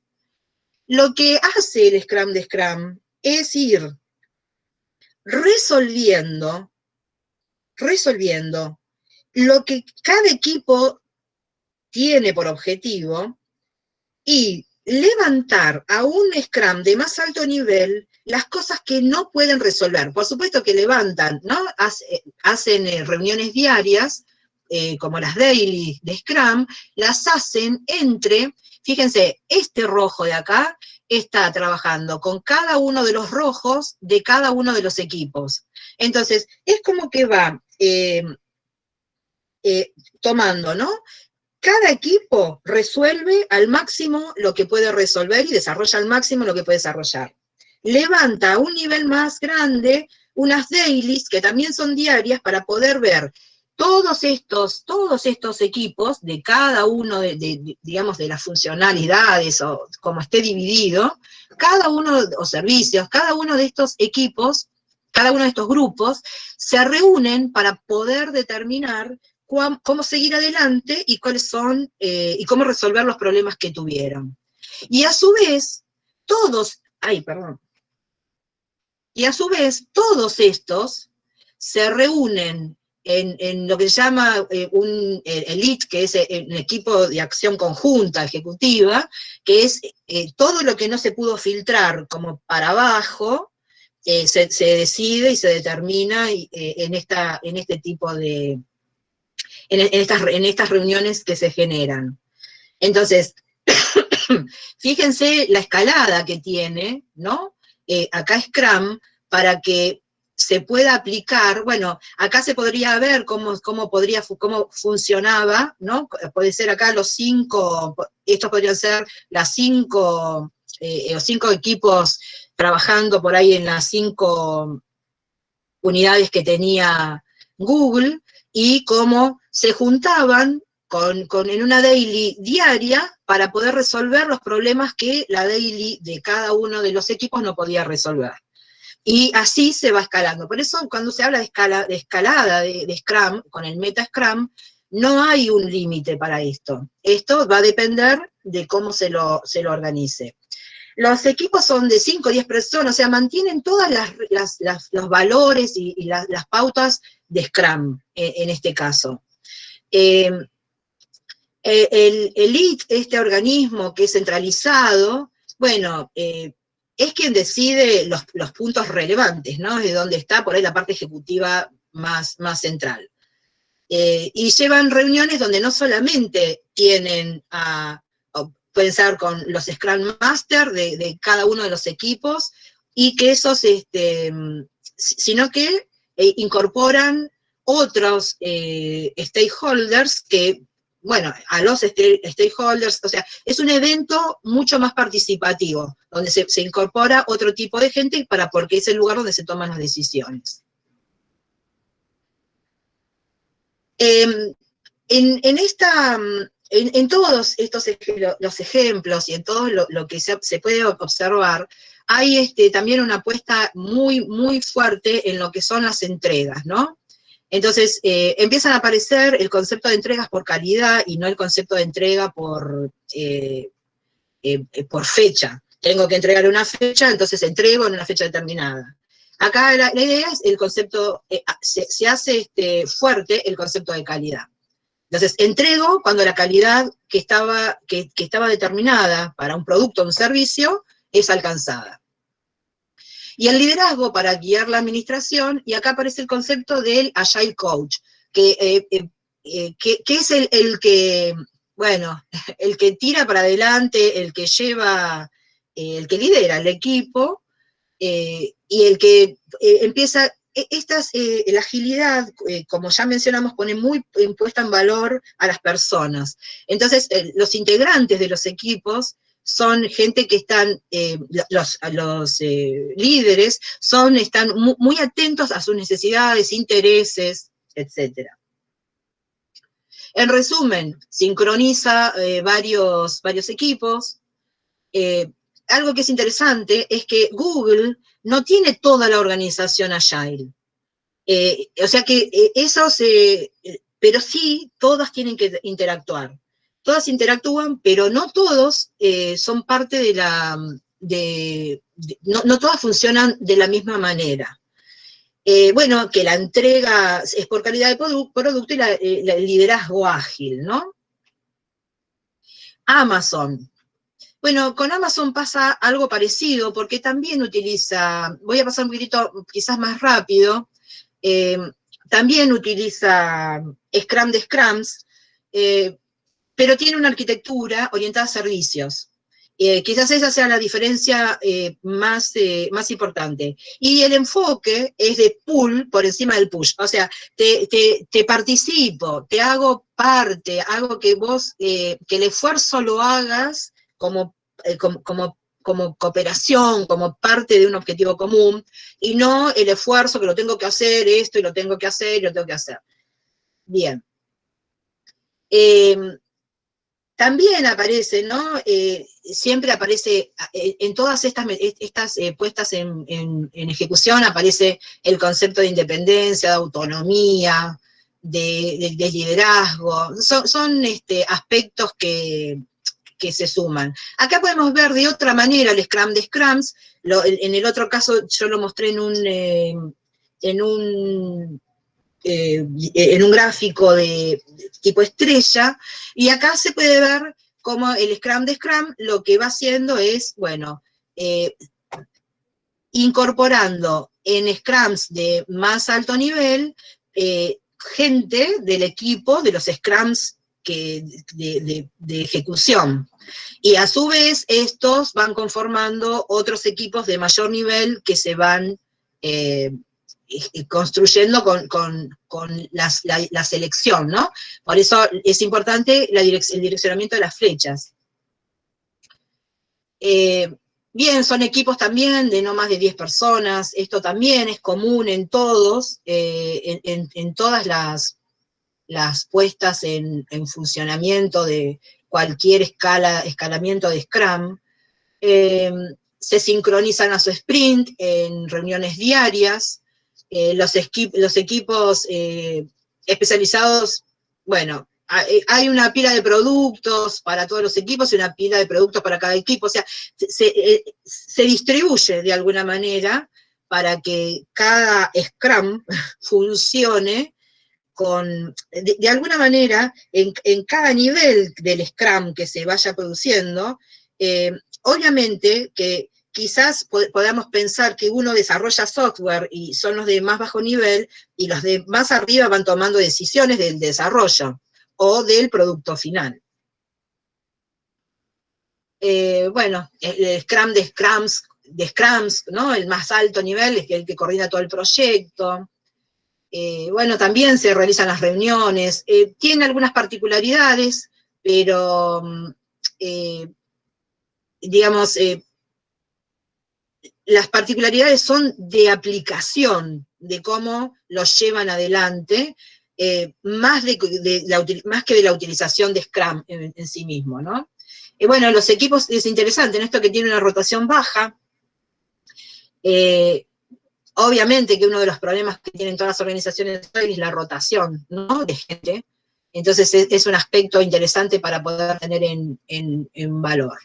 Lo que hace el Scrum de Scrum es ir resolviendo lo que cada equipo tiene por objetivo y levantar a un Scrum de más alto nivel las cosas que no pueden resolver. Por supuesto que levantan, ¿no? Hacen reuniones diarias, como las daily de Scrum, las hacen entre, fíjense, este rojo de acá está trabajando con cada uno de los rojos de cada uno de los equipos. Entonces, es como que va tomando, ¿no? Cada equipo resuelve al máximo lo que puede resolver y desarrolla al máximo lo que puede desarrollar. Levanta a un nivel más grande unas dailies, que también son diarias, para poder ver todos estos equipos de cada uno digamos, de las funcionalidades, o como esté dividido, cada uno, o servicios, cada uno de estos equipos, cada uno de estos grupos, se reúnen para poder determinar cómo seguir adelante y cuáles son, y cómo resolver los problemas que tuvieron. Y a su vez, todos estos se reúnen en lo que se llama el ELIT, que es un equipo de acción conjunta ejecutiva, que es todo lo que no se pudo filtrar como para abajo, se decide y se determina en este tipo de... En estas reuniones que se generan. Entonces, fíjense la escalada que tiene, ¿no? Acá Scrum, para que se pueda aplicar, bueno, acá se podría ver cómo funcionaba, ¿no? Puede ser acá estos podrían ser los 5 equipos trabajando por ahí en las 5 unidades que tenía Google, y cómo se juntaban en una daily diaria para poder resolver los problemas que la daily de cada uno de los equipos no podía resolver. Y así se va escalando. Por eso, cuando se habla de escalada de Scrum, con el Meta Scrum, no hay un límite para esto. Esto va a depender de cómo se lo organice. Los equipos son de 5 o 10 personas, o sea, mantienen todos los valores y las pautas de Scrum, en este caso. El ELIT, este organismo que es centralizado, bueno, es quien decide los puntos relevantes, ¿no? Es de donde está por ahí la parte ejecutiva más central. Y llevan reuniones donde no solamente tienen pueden ser con los Scrum Master de cada uno de los equipos, y que esos, sino que incorporan otros stakeholders que, bueno, a los stakeholders, o sea, es un evento mucho más participativo, donde se incorpora otro tipo de gente porque es el lugar donde se toman las decisiones. En todos estos los ejemplos y en todo lo que se puede observar, hay también una apuesta muy, muy fuerte en lo que son las entregas, ¿no? Entonces, empiezan a aparecer el concepto de entregas por calidad y no el concepto de entrega por fecha. Tengo que entregar una fecha, entonces entrego en una fecha determinada. Acá la idea es el concepto, se hace fuerte el concepto de calidad. Entonces, entrego cuando la calidad que estaba determinada para un producto o un servicio es alcanzada. Y el liderazgo para guiar la administración, y acá aparece el concepto del Agile Coach, que es el que, bueno, el que tira para adelante, el que lleva el que lidera el equipo, y el que empieza, la agilidad, como ya mencionamos, pone muy puesta en valor a las personas. Entonces, los integrantes de los equipos son gente que están, los líderes están muy atentos a sus necesidades, intereses, etc. En resumen, sincroniza varios equipos. Algo que es interesante es que Google no tiene toda la organización Agile. O sea que pero sí, todas tienen que interactuar. Todas interactúan, pero no todos son parte de no todas funcionan de la misma manera. Bueno, que la entrega es por calidad de producto y el liderazgo ágil, ¿no? Amazon. Bueno, con Amazon pasa algo parecido, porque también utiliza, voy a pasar un poquitito quizás más rápido, también utiliza Scrum de Scrums, pero tiene una arquitectura orientada a servicios. Quizás esa sea la diferencia más importante. Y el enfoque es de pull por encima del push. O sea, te participo, te hago parte, hago que vos, que el esfuerzo lo hagas como cooperación, como parte de un objetivo común, y no el esfuerzo que lo tengo que hacer, esto, y lo tengo que hacer, y lo tengo que hacer. Bien. También aparece, ¿no? Siempre aparece, en todas estas puestas en ejecución, aparece el concepto de independencia, de autonomía, de liderazgo. Son aspectos que se suman. Acá podemos ver de otra manera el Scrum de Scrums. En el otro caso yo lo mostré en un gráfico de tipo estrella, y acá se puede ver cómo el Scrum de Scrum lo que va haciendo es, bueno, incorporando en Scrums de más alto nivel, gente del equipo de los Scrums de ejecución. Y a su vez, estos van conformando otros equipos de mayor nivel que se van construyendo con la selección, ¿no? Por eso es importante el direccionamiento de las flechas. Bien, son equipos también de no más de 10 personas, esto también es común en todos, en todas las puestas en funcionamiento de cualquier escalamiento de Scrum. Se sincronizan a su sprint en reuniones diarias. Los equipos especializados, bueno, hay una pila de productos para todos los equipos y una pila de productos para cada equipo. O sea, se distribuye de alguna manera para que cada Scrum funcione de alguna manera, en cada nivel del Scrum que se vaya produciendo. Obviamente que quizás podamos pensar que uno desarrolla software y son los de más bajo nivel, y los de más arriba van tomando decisiones del desarrollo o del producto final. Bueno, el Scrum de Scrums, ¿no? El más alto nivel es el que coordina todo el proyecto. Bueno, también se realizan las reuniones. Tiene algunas particularidades, pero, digamos, las particularidades son de aplicación, de cómo los llevan adelante, más que de la utilización de Scrum en sí mismo, ¿no? Bueno, los equipos, es interesante, en esto que tiene una rotación baja. Obviamente que uno de los problemas que tienen todas las organizaciones hoy es la rotación, ¿no?, de gente. Entonces es un aspecto interesante para poder tener en valor.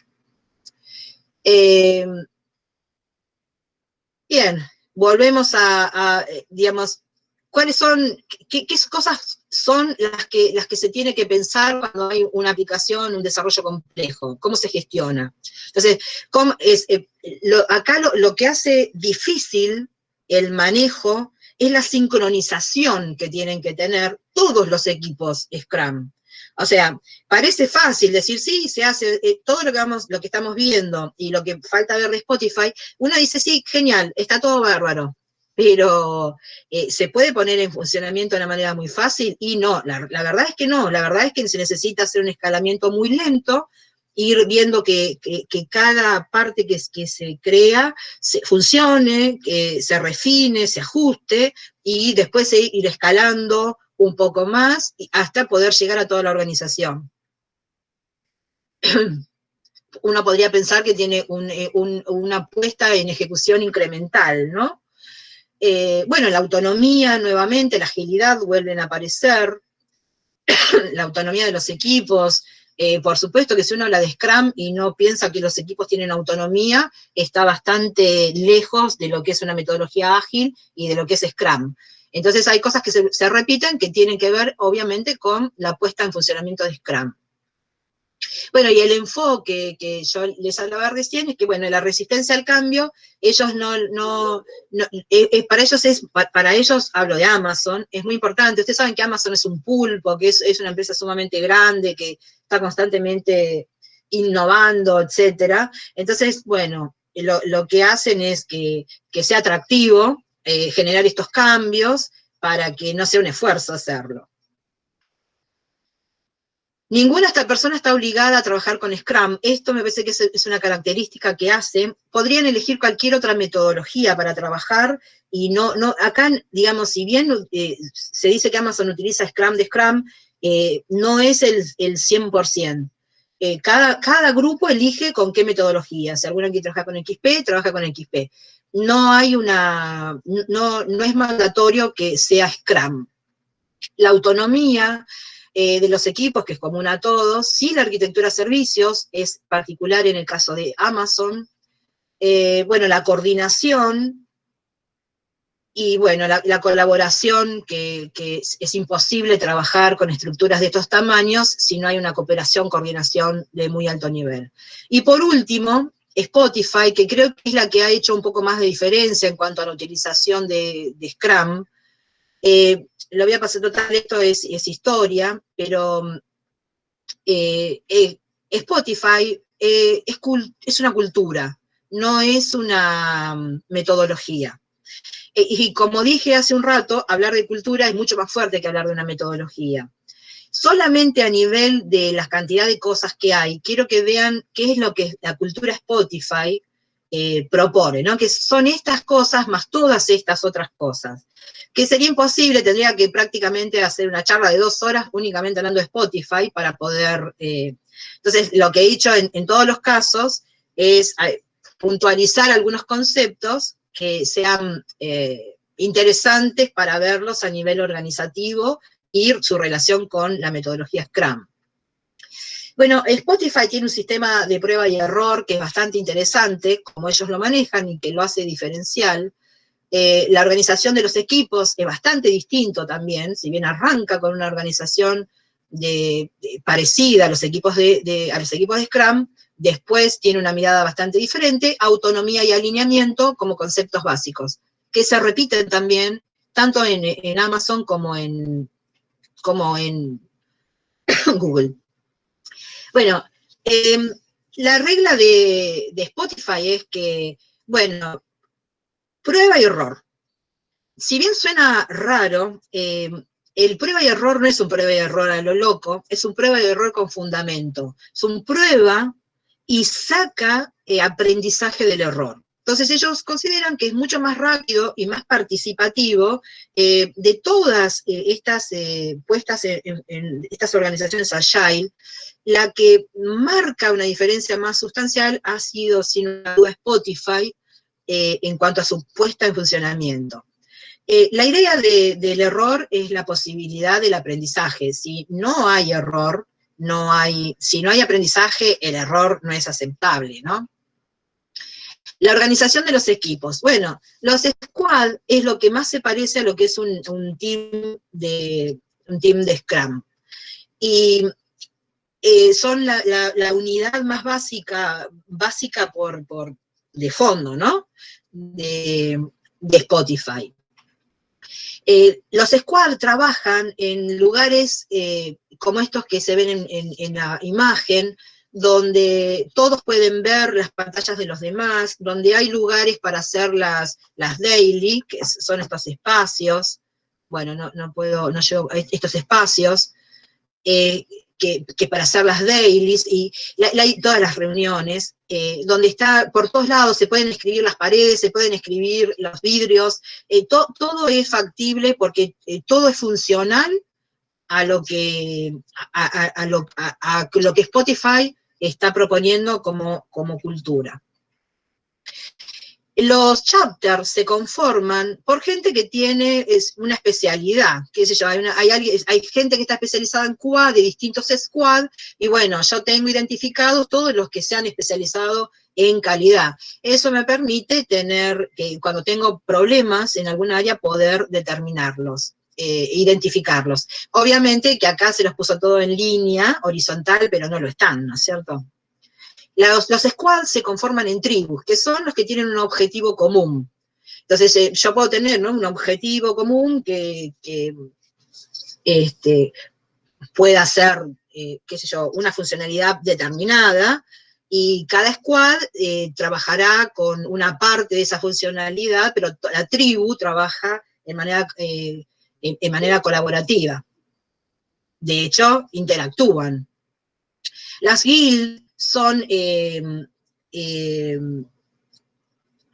Bien, volvemos digamos, qué cosas son las que se tiene que pensar cuando hay una aplicación, un desarrollo complejo, cómo se gestiona. Entonces, acá lo que hace difícil el manejo es la sincronización que tienen que tener todos los equipos Scrum. O sea, parece fácil decir, sí, se hace todo lo que estamos viendo y lo que falta ver de Spotify, uno dice, sí, genial, está todo bárbaro, pero ¿se puede poner en funcionamiento de una manera muy fácil? Y no, la verdad es que no, la verdad es que se necesita hacer un escalamiento muy lento, ir viendo que cada parte que se crea funcione, que se refine, se ajuste, y después ir escalando un poco más hasta poder llegar a toda la organización. Uno podría pensar que tiene una puesta en ejecución incremental, ¿no? Bueno, la autonomía nuevamente, la agilidad vuelven a aparecer, la autonomía de los equipos. Por supuesto que si uno habla de Scrum y no piensa que los equipos tienen autonomía, está bastante lejos de lo que es una metodología ágil y de lo que es Scrum. Entonces hay cosas que se repiten que tienen que ver, obviamente, con la puesta en funcionamiento de Scrum. Bueno, y el enfoque que yo les hablaba recién es que, bueno, la resistencia al cambio, ellos para ellos, hablo de Amazon, es muy importante. Ustedes saben que Amazon es un pulpo, que es una empresa sumamente grande, que está constantemente innovando, etcétera. Entonces, bueno, lo que hacen es que sea atractivo generar estos cambios para que no sea un esfuerzo hacerlo. Ninguna esta persona está obligada a trabajar con Scrum. Esto me parece que es una característica que hacen. Podrían elegir cualquier otra metodología para trabajar y acá, digamos, si bien se dice que Amazon utiliza Scrum de Scrum, no es el 100%. Cada grupo elige con qué metodología. Si alguno quiere trabajar con XP, trabaja con XP. No es mandatorio que sea Scrum. La autonomía de los equipos, que es común a todos, sí, la arquitectura de servicios, es particular en el caso de Amazon, bueno, la coordinación, y bueno, la colaboración, que es imposible trabajar con estructuras de estos tamaños si no hay una cooperación, coordinación de muy alto nivel. Y por último, Spotify, que creo que es la que ha hecho un poco más de diferencia en cuanto a la utilización de Scrum. Lo voy a pasar total, esto es historia, pero Spotify es una cultura, no es una metodología. Y como dije hace un rato, hablar de cultura es mucho más fuerte que hablar de una metodología. Solamente a nivel de la cantidad de cosas que hay, quiero que vean qué es lo que la cultura Spotify propone, ¿no? Que son estas cosas más todas estas otras cosas. Que sería imposible, tendría que prácticamente hacer una charla de 2 horas únicamente hablando de Spotify para poder... entonces, lo que he hecho en todos los casos es puntualizar algunos conceptos que sean interesantes para verlos a nivel organizativo y su relación con la metodología Scrum. Bueno, Spotify tiene un sistema de prueba y error que es bastante interesante, como ellos lo manejan y que lo hace diferencial. La organización de los equipos es bastante distinto también, si bien arranca con una organización parecida a los equipos de Scrum, después tiene una mirada bastante diferente, autonomía y alineamiento como conceptos básicos, que se repiten también tanto en Amazon como en Google. Bueno, la regla de Spotify es que, bueno, prueba y error. Si bien suena raro, el prueba y error no es un prueba y error a lo loco, es un prueba y error con fundamento. Es un prueba y saca aprendizaje del error. Entonces ellos consideran que es mucho más rápido y más participativo de todas estas puestas en estas organizaciones Agile. La que marca una diferencia más sustancial ha sido, sin duda, Spotify en cuanto a su puesta en funcionamiento. La idea del error es la posibilidad del aprendizaje. Si no hay error, si no hay aprendizaje, el error no es aceptable, ¿no? La organización de los equipos. Bueno, los squad es lo que más se parece a lo que es un team de Scrum. Y son la unidad más básica de fondo, ¿no? De Spotify. Los squad trabajan en lugares como estos que se ven en la imagen, donde todos pueden ver las pantallas de los demás, donde hay lugares para hacer las daily, que son estos espacios. Bueno, no llego a estos espacios, que para hacer las dailies y todas las reuniones, donde está por todos lados, se pueden escribir las paredes, se pueden escribir los vidrios, todo es factible porque todo es funcional a lo que Spotify está proponiendo como cultura. Los chapters se conforman por gente que tiene una especialidad, qué sé yo, hay gente que está especializada en QA, de distintos squad, y bueno, yo tengo identificados todos los que se han especializado en calidad. Eso me permite tener, cuando tengo problemas en alguna área, poder determinarlos, identificarlos. Obviamente que acá se los puso todo en línea, horizontal, pero no lo están, ¿no es cierto? Los squads se conforman en tribus, que son los que tienen un objetivo común. Entonces, yo puedo tener, ¿no?, un objetivo común que pueda ser, qué sé yo, una funcionalidad determinada, y cada squad trabajará con una parte de esa funcionalidad, pero la tribu trabaja en manera colaborativa. De hecho, interactúan. Las guilds son,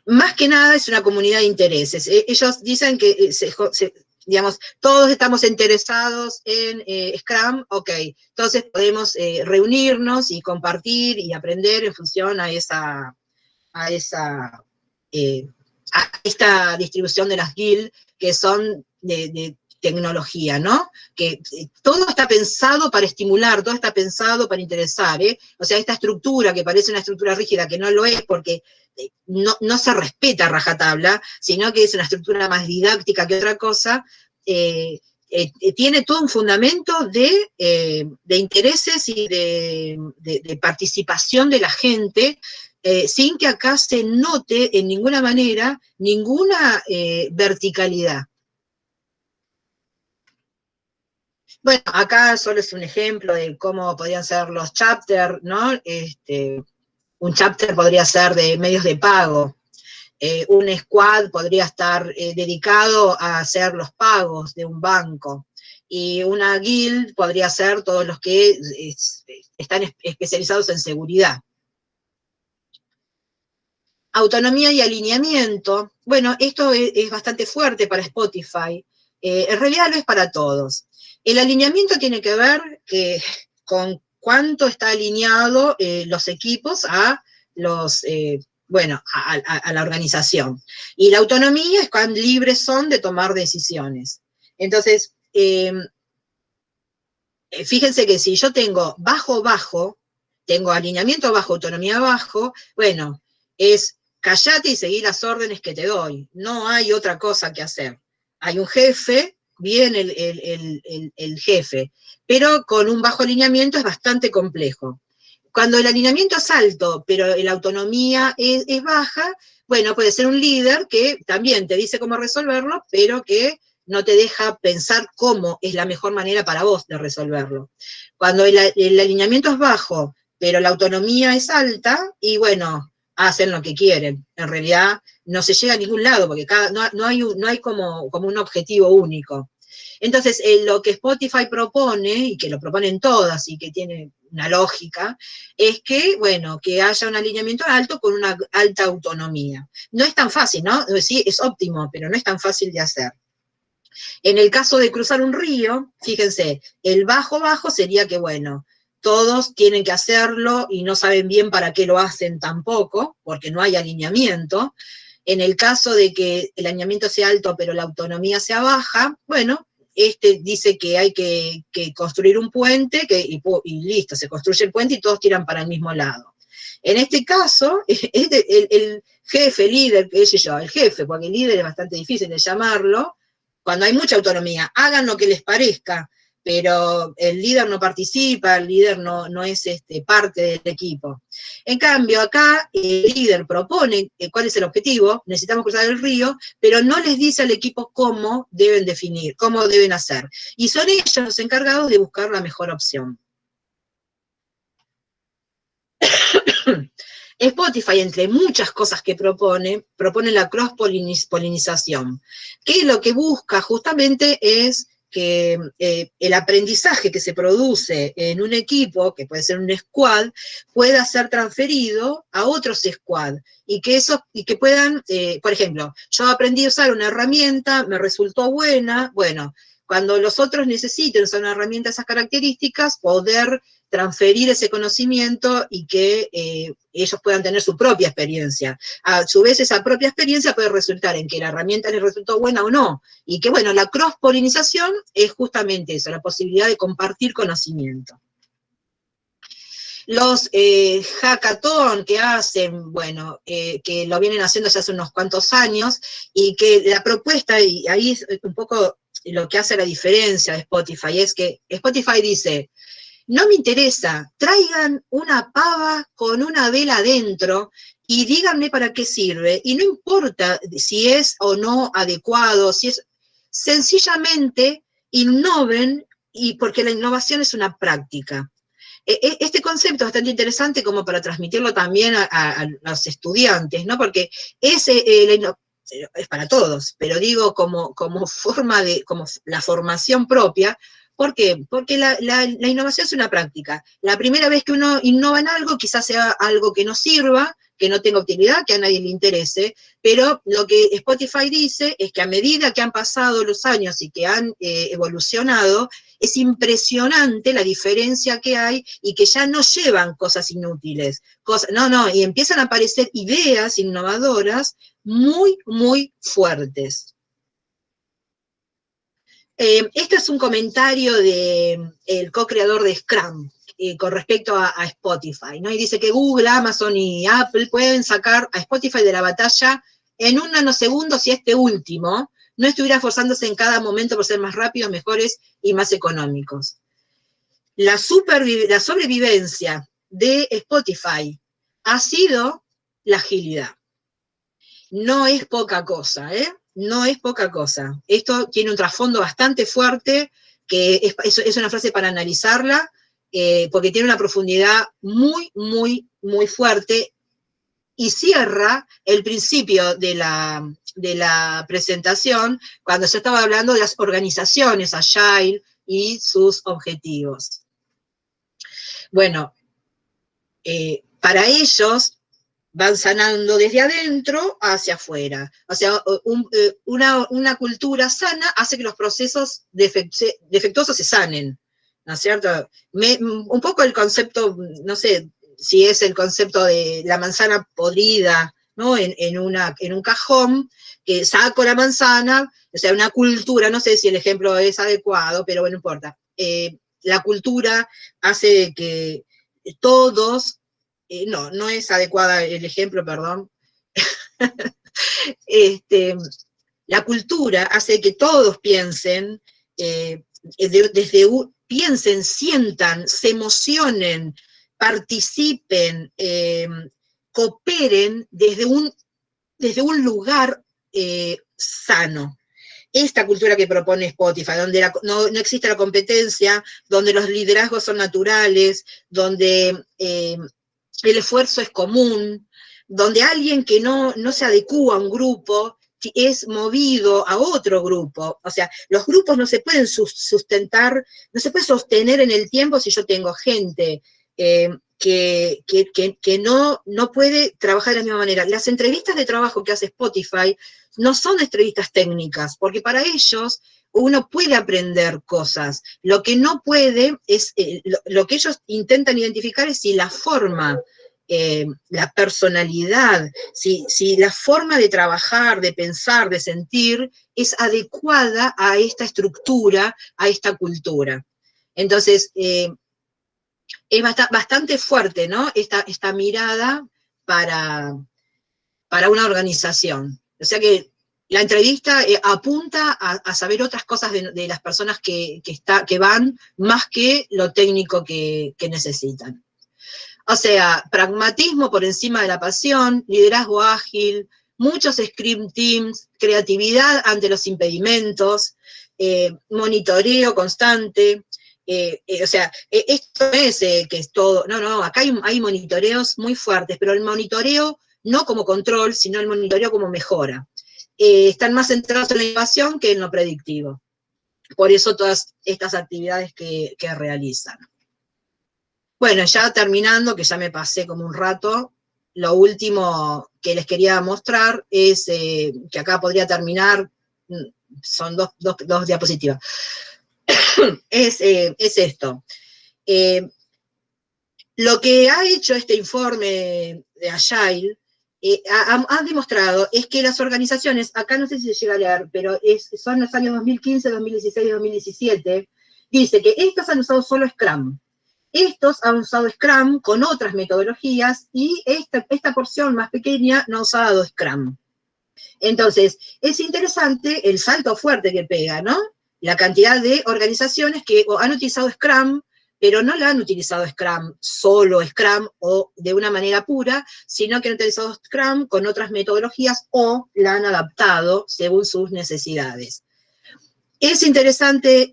más que nada, es una comunidad de intereses. Ellos dicen que, digamos, todos estamos interesados en Scrum, ok, entonces podemos reunirnos y compartir y aprender en función a esta distribución de las guilds, que son de tecnología, ¿no? Que todo está pensado para estimular, todo está pensado para interesar, ¿eh? O sea, esta estructura que parece una estructura rígida, que no lo es porque no se respeta a rajatabla, sino que es una estructura más didáctica que otra cosa, tiene todo un fundamento de intereses y de participación de la gente, sin que acá se note en ninguna manera ninguna verticalidad. Bueno, acá solo es un ejemplo de cómo podrían ser los chapters, ¿no? Un chapter podría ser de medios de pago. Un squad podría estar dedicado a hacer los pagos de un banco. Y una guild podría ser todos los que están especializados en seguridad. Autonomía y alineamiento. Bueno, esto es bastante fuerte para Spotify. En realidad lo es para todos. El alineamiento tiene que ver con cuánto está alineado los equipos a la organización. Y la autonomía es cuán libres son de tomar decisiones. Entonces, fíjense que si yo tengo bajo, tengo alineamiento bajo, autonomía bajo, bueno, es callate y seguí las órdenes que te doy. No hay otra cosa que hacer. Hay un jefe, viene el jefe, pero con un bajo alineamiento es bastante complejo. Cuando el alineamiento es alto, pero la autonomía es baja, bueno, puede ser un líder que también te dice cómo resolverlo, pero que no te deja pensar cómo es la mejor manera para vos de resolverlo. Cuando el alineamiento es bajo, pero la autonomía es alta, y bueno, hacen lo que quieren. En realidad no se llega a ningún lado, porque no hay como un objetivo único. Entonces, lo que Spotify propone, y que lo proponen todas, y que tiene una lógica, es que, bueno, que haya un alineamiento alto con una alta autonomía. No es tan fácil, ¿no? Sí, es óptimo, pero no es tan fácil de hacer. En el caso de cruzar un río, fíjense, el bajo sería que, bueno, todos tienen que hacerlo y no saben bien para qué lo hacen tampoco, porque no hay alineamiento. En el caso de que el alineamiento sea alto pero la autonomía sea baja, bueno, dice que hay que construir un puente y listo, se construye el puente y todos tiran para el mismo lado. En este caso, el jefe, líder, qué sé yo, el jefe, porque el líder es bastante difícil de llamarlo, cuando hay mucha autonomía, hagan lo que les parezca, pero el líder no participa, el líder no es parte del equipo. En cambio, acá el líder propone cuál es el objetivo, necesitamos cruzar el río, pero no les dice al equipo cómo deben definir, cómo deben hacer. Y son ellos los encargados de buscar la mejor opción. Spotify, entre muchas cosas que propone la cross-polinización, que lo que busca justamente es que el aprendizaje que se produce en un equipo, que puede ser un squad, pueda ser transferido a otros squad, y que puedan, por ejemplo, yo aprendí a usar una herramienta, me resultó buena, bueno, cuando los otros necesiten usar una herramienta de esas características, poder transferir ese conocimiento y que ellos puedan tener su propia experiencia. A su vez, esa propia experiencia puede resultar en que la herramienta les resultó buena o no, y que, bueno, la cross-polinización es justamente eso, la posibilidad de compartir conocimiento. Los hackathon que hacen, bueno, que lo vienen haciendo ya hace unos cuantos años, y que la propuesta, y ahí es un poco lo que hace la diferencia de Spotify, es que Spotify dice, no me interesa, traigan una pava con una vela adentro y díganme para qué sirve, y no importa si es o no adecuado, si es, sencillamente innoven, y porque la innovación es una práctica. Este concepto es bastante interesante como para transmitirlo también a los estudiantes, ¿no? Porque es para todos, pero digo como forma como la formación propia. ¿Por qué? Porque la innovación es una práctica. La primera vez que uno innova en algo, quizás sea algo que no sirva, que no tenga utilidad, que a nadie le interese, pero lo que Spotify dice es que a medida que han pasado los años y que han evolucionado, es impresionante la diferencia que hay, y que ya no llevan cosas inútiles, y empiezan a aparecer ideas innovadoras muy, muy fuertes. Este es un comentario del co-creador de Scrum con respecto a Spotify, ¿no? Y dice que Google, Amazon y Apple pueden sacar a Spotify de la batalla en un nanosegundo si este último no estuviera esforzándose en cada momento por ser más rápidos, mejores y más económicos. La sobrevivencia de Spotify ha sido la agilidad. No es poca cosa, ¿eh? No es poca cosa. Esto tiene un trasfondo bastante fuerte, que es una frase para analizarla, porque tiene una profundidad muy, muy, muy fuerte, y cierra el principio de la presentación, cuando yo estaba hablando de las organizaciones Agile y sus objetivos. Bueno, para ellos van sanando desde adentro hacia afuera. O sea, una cultura sana hace que los procesos defectuosos se sanen, ¿no es cierto? Un poco el concepto, no sé si es el concepto de la manzana podrida, ¿no? En un cajón, que saco la manzana, o sea, una cultura, no sé si el ejemplo es adecuado, pero bueno, no importa. La cultura hace que todos, no es adecuada el ejemplo, perdón. La cultura hace que todos piensen, piensen, sientan, se emocionen, participen, cooperen desde un lugar sano. Esta cultura que propone Spotify, donde no existe la competencia, donde los liderazgos son naturales, donde el esfuerzo es común, donde alguien que no se adecúa a un grupo es movido a otro grupo. O sea, los grupos no se pueden sustentar, no se puede sostener en el tiempo si yo tengo gente que no puede trabajar de la misma manera. Las entrevistas de trabajo que hace Spotify no son entrevistas técnicas, porque para ellos uno puede aprender cosas. Lo que no puede es, lo que ellos intentan identificar es si la forma, la personalidad, si la forma de trabajar, de pensar, de sentir, es adecuada a esta estructura, a esta cultura. Entonces, es bastante fuerte, ¿no? Esta mirada para una organización. O sea que La entrevista apunta a saber otras cosas de las personas que van, más que lo técnico que necesitan. O sea, pragmatismo por encima de la pasión, liderazgo ágil, muchos Scrum Teams, creatividad ante los impedimentos, monitoreo constante. O sea, esto no es que es todo, no, acá hay monitoreos muy fuertes, pero el monitoreo no como control, sino el monitoreo como mejora. Están más centrados en la innovación que en lo predictivo. Por eso todas estas actividades que realizan. Bueno, ya terminando, que ya me pasé como un rato, lo último que les quería mostrar es, que acá podría terminar, son dos diapositivas, es esto. Lo que ha hecho este informe de Agile, ha demostrado es que las organizaciones, acá no sé si se llega a leer, pero son los años 2015, 2016 y 2017, dice que estos han usado solo Scrum. Estos han usado Scrum con otras metodologías y esta porción más pequeña no ha usado Scrum. Entonces, es interesante el salto fuerte que pega, ¿no? La cantidad de organizaciones que han utilizado Scrum, pero no la han utilizado Scrum, solo Scrum o de una manera pura, sino que han utilizado Scrum con otras metodologías o la han adaptado según sus necesidades. Es interesante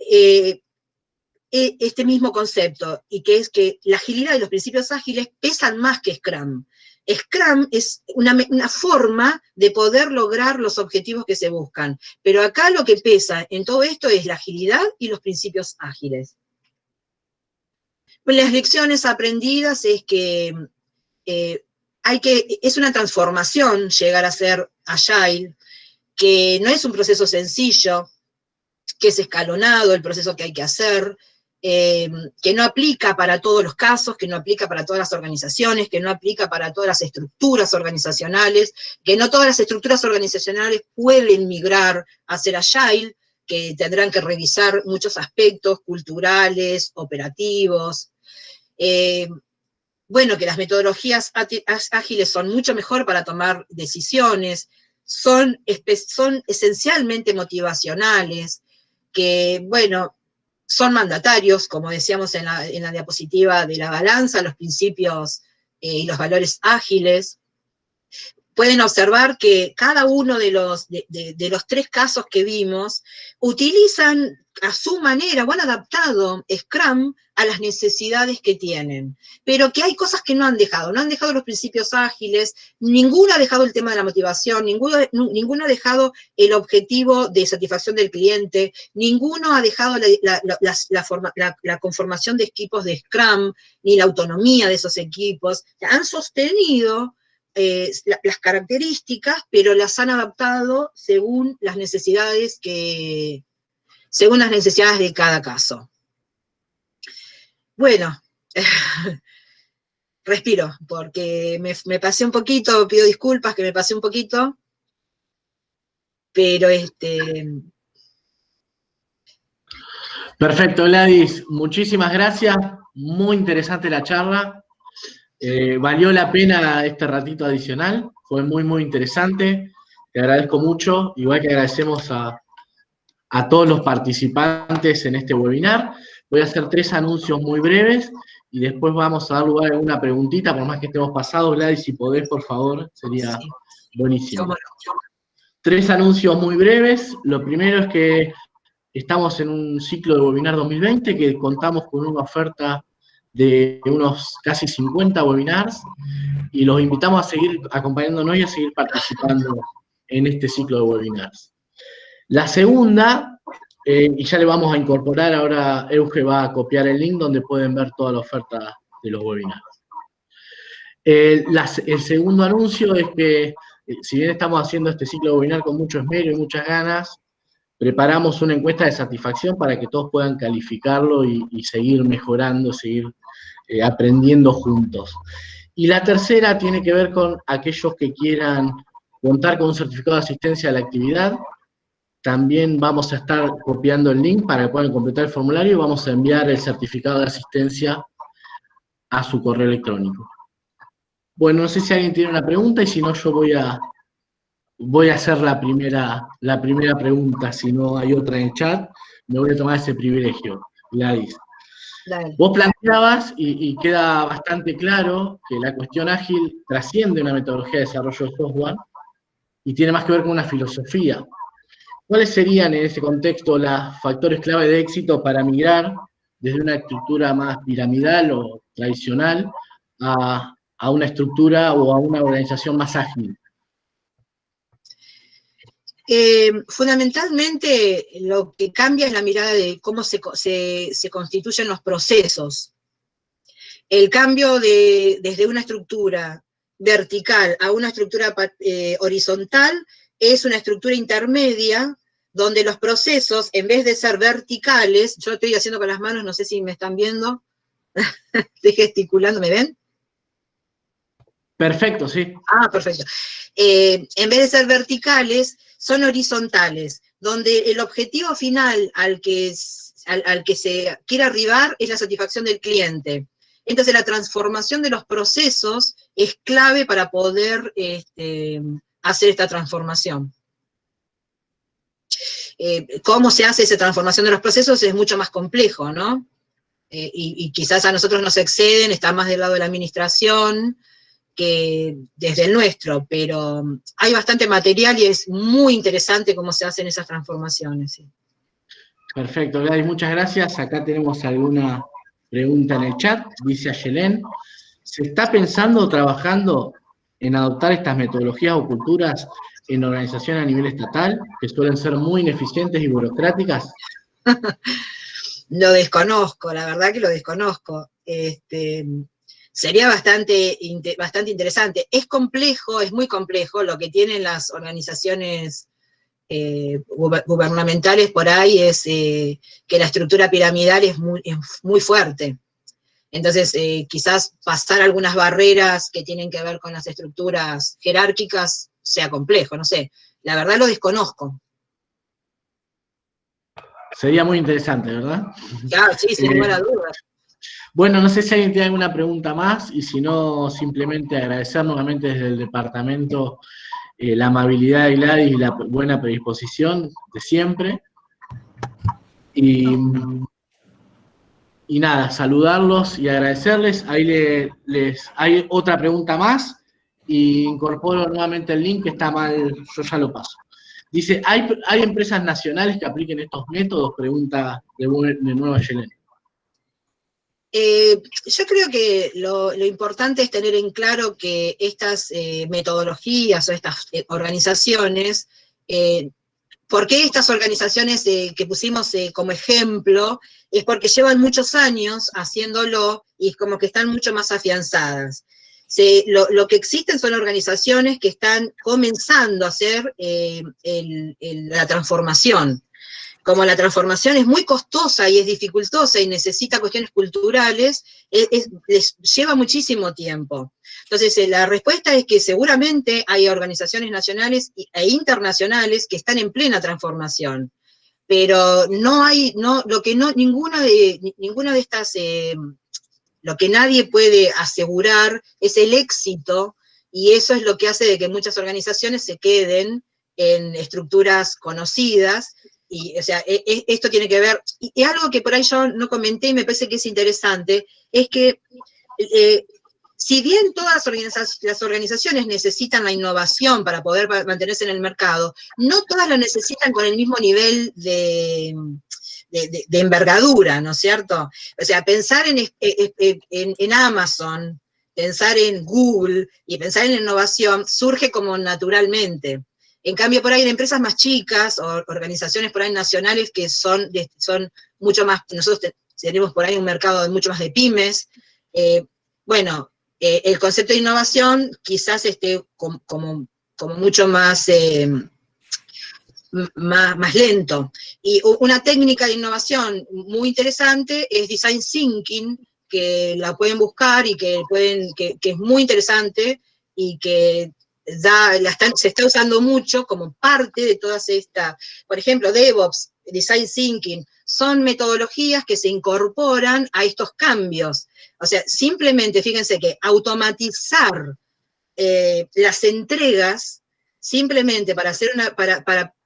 este mismo concepto, y que es que la agilidad y los principios ágiles pesan más que Scrum. Scrum es una forma de poder lograr los objetivos que se buscan, pero acá lo que pesa en todo esto es la agilidad y los principios ágiles. Las lecciones aprendidas es que es una transformación llegar a ser Agile, que no es un proceso sencillo, que es escalonado el proceso que hay que hacer, que no aplica para todos los casos, que no aplica para todas las organizaciones, que no aplica para todas las estructuras organizacionales, que no todas las estructuras organizacionales pueden migrar a ser Agile, que tendrán que revisar muchos aspectos culturales, operativos. Bueno, que las metodologías ágiles son mucho mejor para tomar decisiones, son esencialmente motivacionales, que, bueno, son mandatarios, como decíamos en la diapositiva de la balanza, los principios y los valores ágiles. Pueden observar que cada uno de los 3 casos que vimos utilizan a su manera, o han adaptado Scrum a las necesidades que tienen, pero que hay cosas que no han dejado los principios ágiles, ninguno ha dejado el tema de la motivación, ninguno ha dejado el objetivo de satisfacción del cliente, ninguno ha dejado la conformación de equipos de Scrum, ni la autonomía de esos equipos. Han sostenido las características, pero las han adaptado según las necesidades de cada caso. Bueno, respiro, porque me pasé un poquito, pido disculpas que me pasé un poquito, pero Perfecto, Gladys, muchísimas gracias, muy interesante la charla. Valió la pena este ratito adicional, fue muy, muy interesante. Te agradezco mucho, igual que agradecemos a todos los participantes en este webinar. Voy a hacer 3 anuncios muy breves y después vamos a dar lugar a alguna preguntita, por más que estemos pasados. Gladys, si podés, por favor, sería buenísimo. 3 anuncios muy breves. Lo primero es que estamos en un ciclo de webinar 2020 que contamos con una oferta de unos casi 50 webinars, y los invitamos a seguir acompañándonos y a seguir participando en este ciclo de webinars. La segunda, y ya le vamos a incorporar, ahora Euge va a copiar el link donde pueden ver toda la oferta de los webinars. El segundo anuncio es que, si bien estamos haciendo este ciclo de webinar con mucho esmero y muchas ganas, preparamos una encuesta de satisfacción para que todos puedan calificarlo y seguir mejorando, seguir aprendiendo juntos. Y la tercera tiene que ver con aquellos que quieran contar con un certificado de asistencia a la actividad. También vamos a estar copiando el link para que puedan completar el formulario y vamos a enviar el certificado de asistencia a su correo electrónico. Bueno, no sé si alguien tiene una pregunta, y si no, yo voy a voy a hacer la primera pregunta, si no hay otra en el chat, me voy a tomar ese privilegio, Gladys. Dale. Vos planteabas, y queda bastante claro, que la cuestión ágil trasciende una metodología de desarrollo de software y tiene más que ver con una filosofía. ¿Cuáles serían en ese contexto los factores clave de éxito para migrar desde una estructura más piramidal o tradicional a una estructura o a una organización más ágil? Fundamentalmente lo que cambia es la mirada de cómo se constituyen los procesos. El cambio desde una estructura vertical a una estructura horizontal es una estructura intermedia donde los procesos, en vez de ser verticales, yo estoy haciendo con las manos, no sé si me están viendo, estoy gesticulando, ¿me ven? Perfecto, sí. Ah, perfecto. En vez de ser verticales, son horizontales, donde el objetivo final al que se quiere arribar es la satisfacción del cliente. Entonces, la transformación de los procesos es clave para poder hacer esta transformación. ¿Cómo se hace esa transformación de los procesos? Es mucho más complejo, ¿no? Y quizás a nosotros nos exceden, está más del lado de la administración que desde el nuestro, pero hay bastante material y es muy interesante cómo se hacen esas transformaciones. ¿Sí? Perfecto, Gladys, muchas gracias. Acá tenemos alguna pregunta en el chat. Dice Ayelén, ¿se está pensando o trabajando en adoptar estas metodologías o culturas en organizaciones a nivel estatal, que suelen ser muy ineficientes y burocráticas? Lo desconozco, la verdad que lo desconozco. Sería bastante interesante. Es complejo, es muy complejo lo que tienen las organizaciones gubernamentales por ahí, es que la estructura piramidal es muy fuerte. Entonces, quizás pasar algunas barreras que tienen que ver con las estructuras jerárquicas sea complejo, no sé. La verdad lo desconozco. Sería muy interesante, ¿verdad? Claro, sí, sin lugar a dudas. Bueno, no sé si alguien tiene alguna pregunta más, y si no, simplemente agradecer nuevamente desde el departamento la amabilidad de Gladys y la buena predisposición de siempre. Y nada, saludarlos y agradecerles. Ahí hay otra pregunta más, y incorporo nuevamente el link que está mal, yo ya lo paso. Dice, ¿hay empresas nacionales que apliquen estos métodos? Pregunta de nuevo Ayelén. Yo creo que lo importante es tener en claro que estas metodologías o estas organizaciones, ¿por qué estas organizaciones que pusimos como ejemplo? Es porque llevan muchos años haciéndolo y como que están mucho más afianzadas. Lo que existen son organizaciones que están comenzando a hacer la transformación. Como la transformación es muy costosa y es dificultosa y necesita cuestiones culturales, les lleva muchísimo tiempo. Entonces, la respuesta es que seguramente hay organizaciones nacionales e internacionales que están en plena transformación, pero ninguna de estas, lo que nadie puede asegurar es el éxito, y eso es lo que hace de que muchas organizaciones se queden en estructuras conocidas. Y, o sea, esto tiene que ver, y algo que por ahí yo no comenté y me parece que es interesante, es que si bien todas las organizaciones necesitan la innovación para poder mantenerse en el mercado, no todas lo necesitan con el mismo nivel de envergadura, ¿no es cierto? O sea, pensar en Amazon, pensar en Google y pensar en innovación surge como naturalmente. En cambio, por ahí en empresas más chicas o organizaciones por ahí nacionales que son mucho más, nosotros tenemos por ahí un mercado mucho más de pymes, bueno, el concepto de innovación quizás esté como mucho más, más lento. Y una técnica de innovación muy interesante es Design Thinking, que la pueden buscar y que es muy interesante y que se está usando mucho como parte de todas estas, por ejemplo, DevOps, Design Thinking, son metodologías que se incorporan a estos cambios. O sea, simplemente, fíjense que automatizar las entregas simplemente para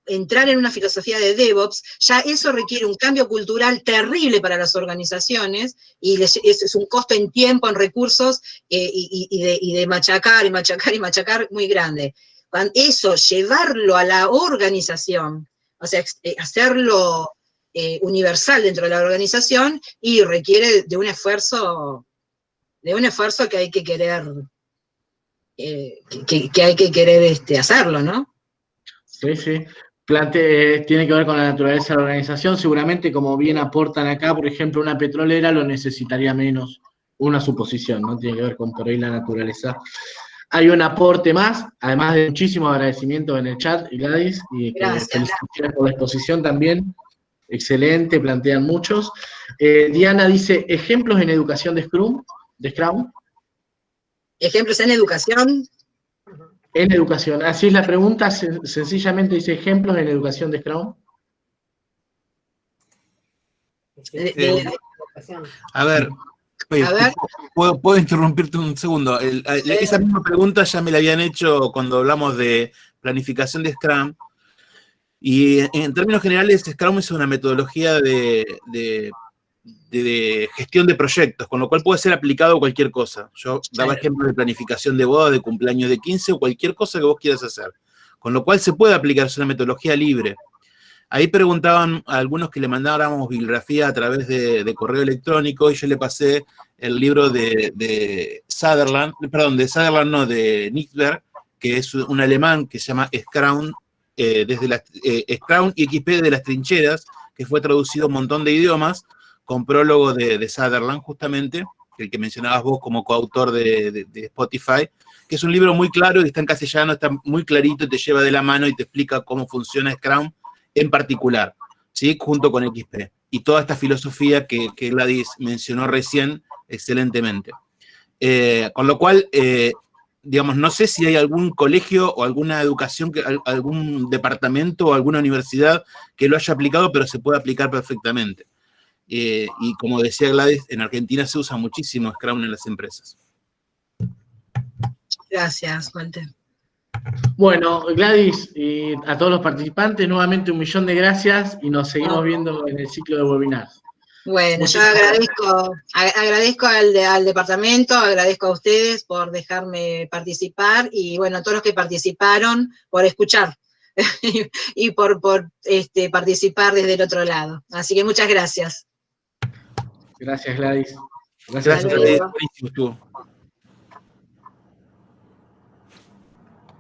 entrar en una filosofía de DevOps, ya eso requiere un cambio cultural terrible para las organizaciones, y es un costo en tiempo, en recursos, y de machacar, y machacar, y machacar muy grande. Eso, llevarlo a la organización, o sea, hacerlo universal dentro de la organización, y requiere de un esfuerzo que hay que querer, que hay que querer hacerlo, ¿no? Sí, sí. Tiene que ver con la naturaleza de la organización. Seguramente, como bien aportan acá, por ejemplo, una petrolera lo necesitaría menos, una suposición, ¿no? Tiene que ver con por ahí la naturaleza. Hay un aporte más, además de muchísimos agradecimientos en el chat, Gladys, y que felicitaciones por la exposición también. Excelente, plantean muchos. Diana dice, ¿ejemplos en educación de Scrum? ¿Ejemplos en educación? En educación. Así es la pregunta, sencillamente dice, ¿ejemplos en educación de Scrum? A ver, ¿puedo interrumpirte un segundo? Esa misma pregunta ya me la habían hecho cuando hablamos de planificación de Scrum, y en términos generales Scrum es una metodología de gestión de proyectos, con lo cual puede ser aplicado a cualquier cosa. Yo daba ejemplo de planificación de boda, de cumpleaños de 15, o cualquier cosa que vos quieras hacer, con lo cual se puede aplicar, es una metodología libre. Ahí preguntaban a algunos que le mandáramos bibliografía a través de correo electrónico, y yo le pasé el libro de Sutherland, de Nickberg, que es un alemán que se llama Scrum, Scrum y XP de las trincheras, que fue traducido a un montón de idiomas, con prólogo de Sutherland, justamente, el que mencionabas vos como coautor de Spotify, que es un libro muy claro y está en castellano, está muy clarito, te lleva de la mano y te explica cómo funciona Scrum en particular, ¿sí? Junto con XP. Y toda esta filosofía que Gladys mencionó recién excelentemente. Con lo cual, digamos, no sé si hay algún colegio o alguna educación, algún departamento o alguna universidad que lo haya aplicado, pero se puede aplicar perfectamente. Y como decía Gladys, en Argentina se usa muchísimo Scrum en las empresas. Gracias, Walter. Bueno, Gladys, y a todos los participantes, nuevamente 1.000.000 de gracias, y nos seguimos viendo en el ciclo de webinars. Bueno, yo agradezco al departamento, agradezco a ustedes por dejarme participar, y bueno, a todos los que participaron por escuchar y por participar desde el otro lado. Así que muchas gracias. Gracias, Gladys. Gracias, Gladys. Buenísimo estuvo.